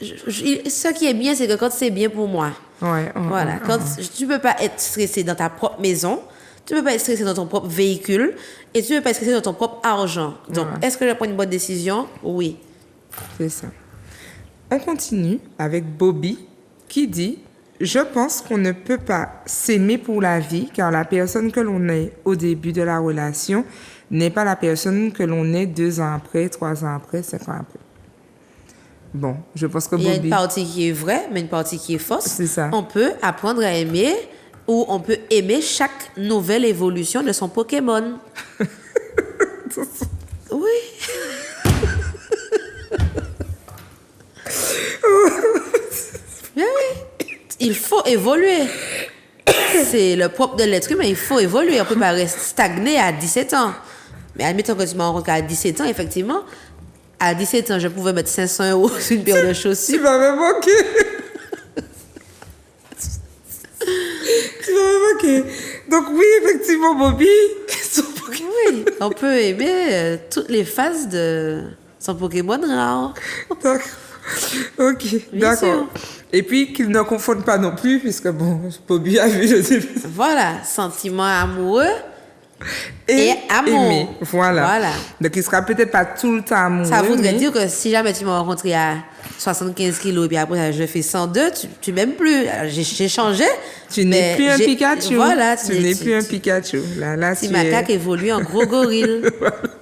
Ce qui est bien, c'est que quand c'est bien pour moi. Ouais, Voilà. Quand tu ne peux pas être stressé dans ta propre maison, tu ne peux pas être stressé dans ton propre véhicule et tu ne peux pas être stressé dans ton propre argent. Donc, Ouais. est-ce que je prends une bonne décision? Oui. C'est ça. On continue avec Bobby qui dit « Je pense qu'on ne peut pas s'aimer pour la vie car la personne que l'on est au début de la relation n'est pas la personne que l'on est 2 ans après, 3 ans après, 5 ans après. » Bon, je pense que Il y a Bobby... une partie qui est vraie, mais une partie qui est fausse. C'est ça. On peut apprendre à aimer ou on peut aimer chaque nouvelle évolution de son Pokémon. Oui. Mais oui. Il faut évoluer. C'est le propre de l'être humain, il faut évoluer. On ne peut pas rester stagné à 17 ans. Mais admettons que tu m'as rencontré à 17 ans, effectivement. À 17 ans, je pouvais mettre 500 € sur une paire de chaussures. Tu m'avais manqué. Tu m'avais manqué. Donc oui, effectivement, Bobby, son Pokémon. Oui, on peut aimer toutes les phases de son Pokémon rare. D'accord. Ok, Bien d'accord. sûr. Et puis qu'ils ne confondent pas non plus, puisque bon, Bobby a vu le début. Voilà, sentiment amoureux et amour. aimer. Voilà. Voilà. Donc il sera peut-être pas tout le temps amoureux. Ça voudrait mais- dire que si jamais tu m'as rencontré à 75 kilos et puis après je fais 102, tu m'aimes plus. Alors, j'ai changé. Tu n'es mais plus un j'ai- Pikachu. Voilà, tu n'es plus un Pikachu. Là, Si tu macaque es... évolue en gros gorille.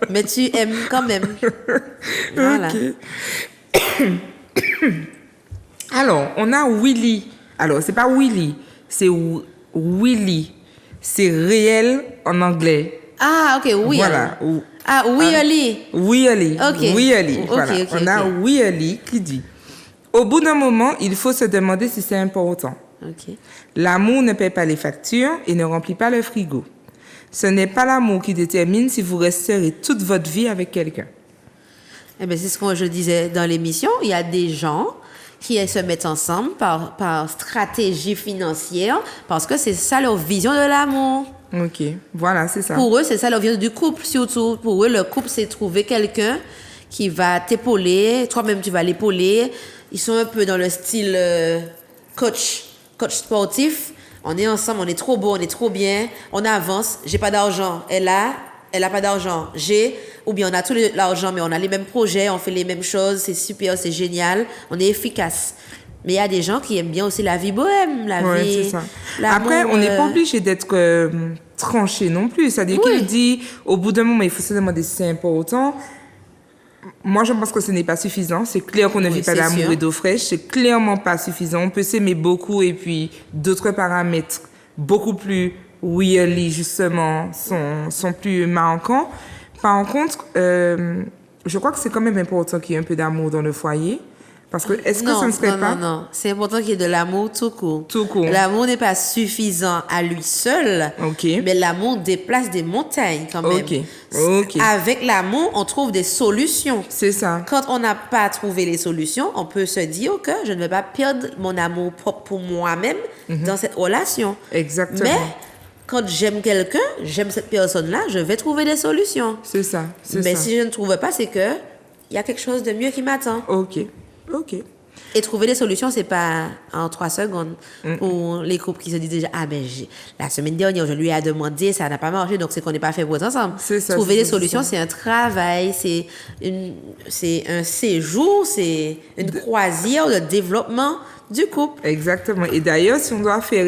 Mais tu aimes quand même. Voilà. Ok. Alors, on a Willy. Alors, c'est pas Willy, c'est Willy. C'est réel en anglais. Ah, ok, oui. Voilà. alors. Ah, oui, Ali. Willy. Ok. Willy. Ok, Voilà. ok, On a ok. Willy qui dit au bout d'un moment, il faut se demander si c'est important. Ok. L'amour ne paie pas les factures et ne remplit pas le frigo. Ce n'est pas l'amour qui détermine si vous resterez toute votre vie avec quelqu'un. Eh bien, c'est ce que je disais dans l'émission. Il y a des gens qui se mettent ensemble par stratégie financière parce que c'est ça leur vision de l'amour. Ok, voilà, c'est ça. Pour eux, c'est ça leur vision du couple surtout. Pour eux, le couple, c'est trouver quelqu'un qui va t'épauler. Toi-même, tu vas l'épauler. Ils sont un peu dans le style coach sportif. On est ensemble, on est trop beau, on est trop bien. On avance. J'ai pas d'argent. Elle a pas d'argent. Ou bien on a tout l'argent, mais on a les mêmes projets, on fait les mêmes choses. C'est super, c'est génial. On est efficace. Mais il y a des gens qui aiment bien aussi la vie bohème, la Ouais, vie. c'est ça. l'amour, Après, on n'est pas obligé d'être tranché non plus. C'est-à-dire Oui. qu'il dit, au bout d'un moment, il faut se demander si c'est important. Moi, je pense que ce n'est pas suffisant. C'est clair qu'on ne Oui, vit pas c'est d'amour sûr. et d'eau fraîche. C'est clairement pas suffisant. On peut s'aimer beaucoup et puis d'autres paramètres beaucoup plus weirly, justement, sont plus marquants. Par contre, je crois que c'est quand même important qu'il y ait un peu d'amour dans le foyer. Parce que, est-ce que Non, ça ne serait non, pas... non. C'est important qu'il y ait de l'amour tout court. Tout court. L'amour n'est pas suffisant à lui seul, Ok. mais l'amour déplace des montagnes quand même. Ok. Ok. Avec l'amour, on trouve des solutions. C'est ça. Quand on n'a pas trouvé les solutions, on peut se dire que je ne vais pas perdre mon amour propre pour moi-même dans cette relation. Exactement. Mais quand j'aime quelqu'un, j'aime cette personne-là, je vais trouver des solutions. C'est ça, c'est Mais ça. si je ne trouve pas, c'est que il y a quelque chose de mieux qui m'attend. Ok. Et trouver des solutions, c'est pas en 3 secondes. Pour les couples qui se disent déjà, la semaine dernière, je lui ai demandé, ça n'a pas marché, donc c'est qu'on n'est pas fait pour être ensemble. C'est ça, Trouver c'est des ça, solutions, c'est ça. c'est un travail, c'est un séjour, c'est une croisière de développement du couple. Exactement. Et d'ailleurs, si on doit faire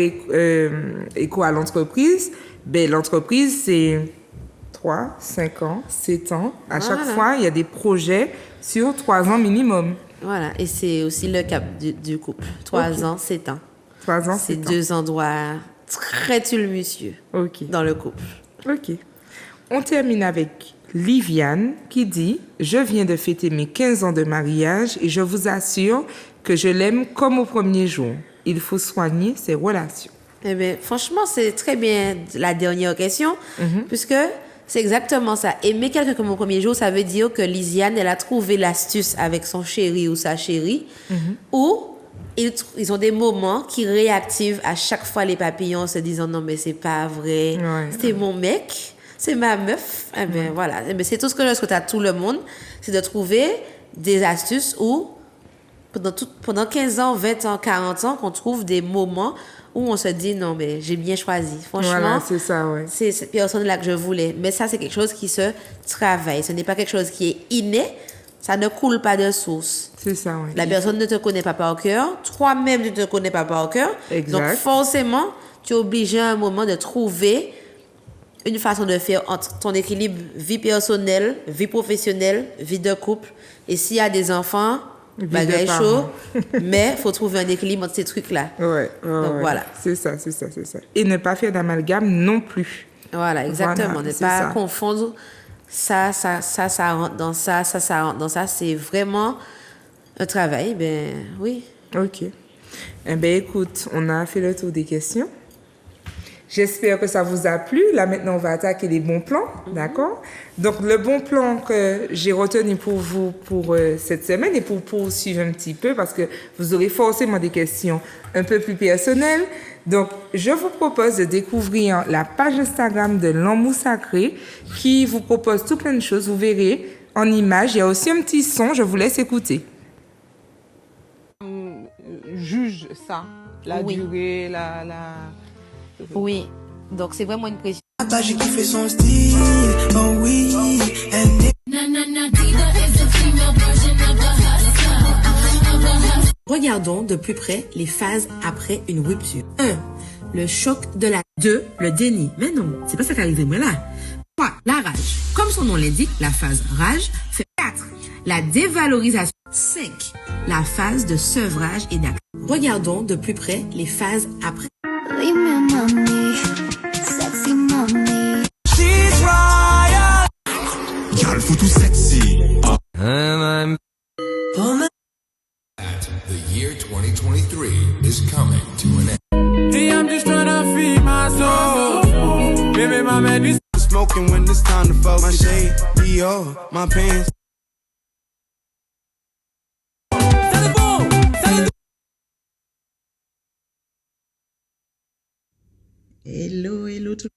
écho à l'entreprise, ben, l'entreprise, c'est 3, 5 ans, 7 ans. À chaque fois, il y a des projets sur 3 ans minimum. Voilà, et c'est aussi le cap du couple. 3 ans, 7 ans. 3 ans, C'est 7 ans. 2 endroits très tumultueux Ok. dans le couple. Ok. On termine avec Liviane qui dit « Je viens de fêter mes 15 ans de mariage et je vous assure que je l'aime comme au premier jour. Il faut soigner ses relations. » Eh bien, franchement, c'est très bien la dernière question, puisque c'est exactement ça. Aimer quelqu'un comme au premier jour, ça veut dire que Lisiane, elle a trouvé l'astuce avec son chéri ou sa chérie, où ils ont des moments qui réactivent à chaque fois les papillons en se disant non, mais c'est pas vrai, Ouais. c'était mon mec, c'est ma meuf. Eh bien, voilà. Eh bien, c'est tout ce que je souhaite à tout le monde, c'est de trouver des astuces où pendant 15 ans, 20 ans, 40 ans, qu'on trouve des moments où on se dit non, mais j'ai bien choisi. Franchement, Voilà, c'est ça, ouais. c'est cette personne-là que je voulais. Mais ça, c'est quelque chose qui se travaille. Ce n'est pas quelque chose qui est inné. Ça ne coule pas de source. C'est ça, ouais. La personne ne te connaît pas par cœur. Toi-même, tu ne te connais pas par cœur. Exact. Donc, forcément, tu es obligé à un moment de trouver une façon de faire entre ton équilibre vie personnelle, vie professionnelle, vie de couple. Et s'il y a des enfants, Vie de bagaille parents. chaud. Mais il faut trouver un équilibre entre ces trucs-là. Ouais, Donc, voilà. C'est ça. Et ne pas faire d'amalgame non plus. Voilà, exactement. Voilà, ne c'est pas ça. confondre ça rentre dans ça rentre dans ça. C'est vraiment un travail. Ben oui. Ok. Eh bien, écoute, on a fait le tour des questions. J'espère que ça vous a plu. Là, maintenant, on va attaquer les bons plans. D'accord? Donc, le bon plan que j'ai retenu pour vous pour cette semaine et pour poursuivre un petit peu, parce que vous aurez forcément des questions un peu plus personnelles. Donc, je vous propose de découvrir la page Instagram de l'Amour Sacré qui vous propose tout plein de choses. Vous verrez en images. Il y a aussi un petit son. Je vous laisse écouter. Juge ça, la Oui. durée, Oui. Donc, c'est vraiment une pression. J'ai kiffé son style, oh oui, Regardons de plus près les phases après une rupture. 1. Le choc de la... 2. Le déni. Mais non, c'est pas ça qui arrive moi là. 3. La rage. Comme son nom l'indique, la phase rage fait 4. La dévalorisation. 5. La phase de sevrage et d'acte. Regardons de plus près les phases après. Leave me, mommy, sexy mommy. she's royal. Girl, faut tout sexy. The year 2023 is coming to an end. Hey, I'm just tryna feed my soul. Baby, my man, this smoking when it's time to fuck. My shade, Dior, my pants. Hello tout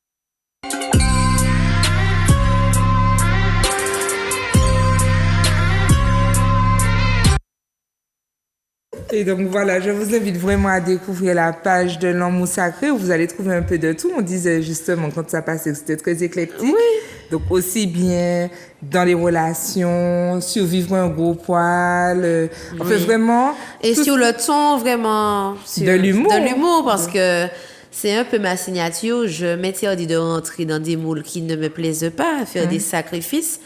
Et donc voilà, je vous invite vraiment à découvrir la page de l'Amour Sacré où vous allez trouver un peu de tout. On disait justement quand ça passait que c'était très éclectique. Oui. Donc aussi bien dans les relations, survivre un gros poil. On fait vraiment... Et tout sur le ton, vraiment... De l'humour. De l'humour, parce que c'est un peu ma signature. Je m'interdis de rentrer dans des moules qui ne me plaisent pas, faire des sacrifices.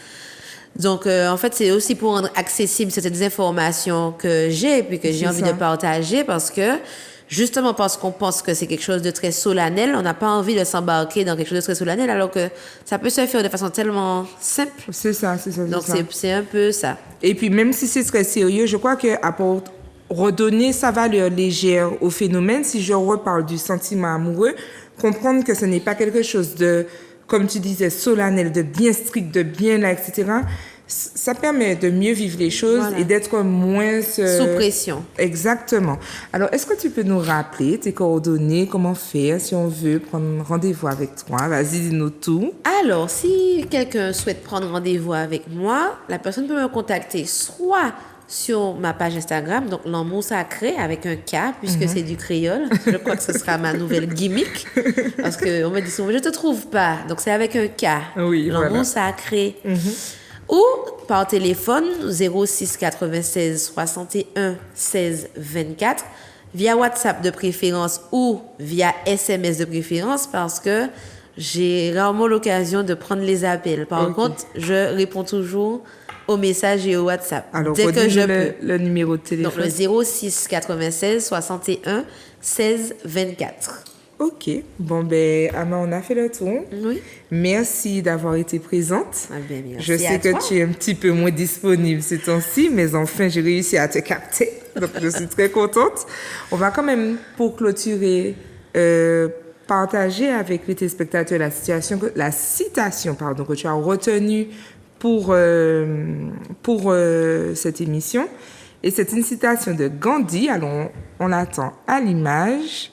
Donc, en fait, c'est aussi pour rendre accessible certaines informations que j'ai et puis que j'ai C'est envie ça. de partager parce que, justement, parce qu'on pense que c'est quelque chose de très solennel, on n'a pas envie de s'embarquer dans quelque chose de très solennel alors que ça peut se faire de façon tellement simple. C'est ça. Donc, ça. c'est un peu ça. Et puis même si c'est très sérieux, je crois que pour redonner sa valeur légère au phénomène, si je reparle du sentiment amoureux, comprendre que ce n'est pas quelque chose de, comme tu disais, solennel, de bien strict, de bien là, etc. ça permet de mieux vivre les choses Voilà. et d'être moins... Sous pression. Exactement. Alors, est-ce que tu peux nous rappeler tes coordonnées, comment faire si on veut prendre rendez-vous avec toi? Vas-y, dis-nous tout. Alors, si quelqu'un souhaite prendre rendez-vous avec moi, la personne peut me contacter soit sur ma page Instagram, donc l'amour sacré avec un K, puisque c'est du créole. Je crois que ce sera ma nouvelle gimmick. Parce qu'on me dit souvent, je te trouve pas. Donc, c'est avec un K. Oui, l'amour voilà. sacré. Ou par téléphone, 06 96 61 16 24, via WhatsApp de préférence ou via SMS de préférence, parce que j'ai rarement l'occasion de prendre les appels. Par contre, je réponds toujours aux messages et au WhatsApp. Alors, dès que je peux. le numéro de Donc, téléphone. le 06 96 61 16 24. OK. Bon, ben, Ama, on a fait le tour. Oui. Merci d'avoir été présente. Ah ben, merci Je sais à que toi. tu es un petit peu moins disponible ces temps-ci, mais enfin, j'ai réussi à te capter. Donc, je suis très contente. On va quand même, pour clôturer, partager avec les téléspectateurs la citation que tu as retenue pour cette émission. Et c'est une citation de Gandhi. Alors, on l'attend à l'image.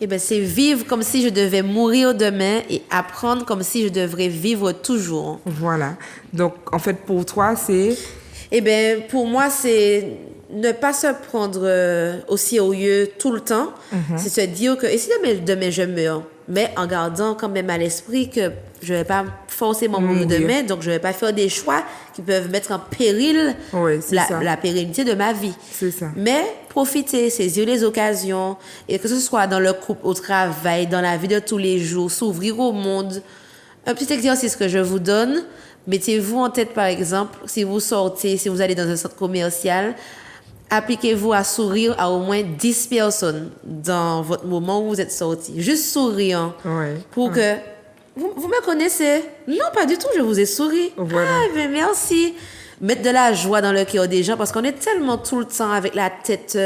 Eh ben, c'est vivre comme si je devais mourir demain et apprendre comme si je devrais vivre toujours. Voilà. Donc, en fait, pour toi, c'est... Eh bien, pour moi, c'est ne pas se prendre au sérieux tout le temps. C'est se dire que, et si demain je meurs, mais en gardant quand même à l'esprit que je ne vais pas forcément mourir demain, donc je ne vais pas faire des choix qui peuvent mettre en péril Ouais, c'est ça. la pérennité de ma vie. C'est ça. Mais profiter, saisir les occasions, et que ce soit dans le couple, au travail, dans la vie de tous les jours, s'ouvrir au monde. Un petit exercice que je vous donne, mettez-vous en tête, par exemple, si vous sortez, si vous allez dans un centre commercial, appliquez-vous à sourire à au moins 10 personnes dans votre moment où vous êtes sorti. Juste souriant. Ouais. Pour que... Vous me connaissez? Non, pas du tout, je vous ai souri. Voilà. Ah, mais merci. Mettre de la joie dans le cœur des gens, parce qu'on est tellement tout le temps avec la tête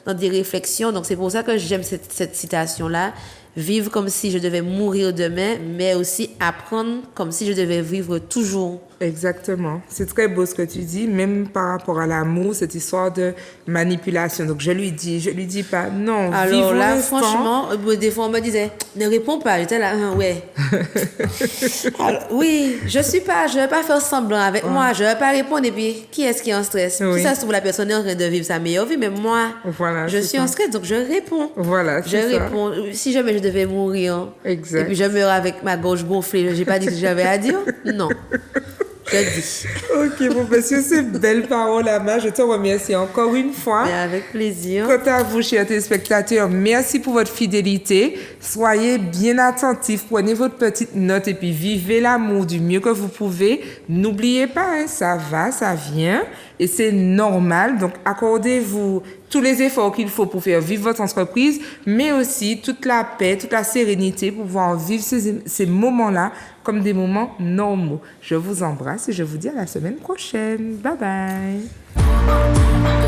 dans des réflexions. Donc, c'est pour ça que j'aime cette citation-là. Vivre comme si je devais mourir demain, mais aussi apprendre comme si je devais vivre toujours. Exactement. C'est très beau ce que tu dis, même par rapport à l'amour, cette histoire de manipulation. Donc, je lui dis pas, non, Alors vivons là, l'instant. franchement, des fois, on me disait, ne réponds pas. J'étais là, ouais. Alors, oui, je vais pas faire semblant avec moi, je vais pas répondre. Et puis, qui est-ce qui est en stress? Oui. Si ça se trouve, la personne est en train de vivre sa meilleure vie, mais moi, Voilà, je c'est suis ça. en stress, donc je réponds. Voilà, Je c'est ça. réponds. Si jamais je devais mourir, Exact. et puis je meurs avec ma gorge gonflée, j'ai pas dit que j'avais à dire? Non. Je dis. OK, bon, parce que ces belles paroles, Ama, je te remercie encore une fois. Mais avec plaisir. Quant à vous, chers téléspectateurs, merci pour votre fidélité. Soyez bien attentifs, prenez votre petite note et puis vivez l'amour du mieux que vous pouvez. N'oubliez pas, hein, ça va, ça vient et c'est normal. Donc, accordez-vous tous les efforts qu'il faut pour faire vivre votre entreprise, mais aussi toute la paix, toute la sérénité pour pouvoir vivre ces moments-là comme des moments normaux. Je vous embrasse et je vous dis à la semaine prochaine. Bye bye.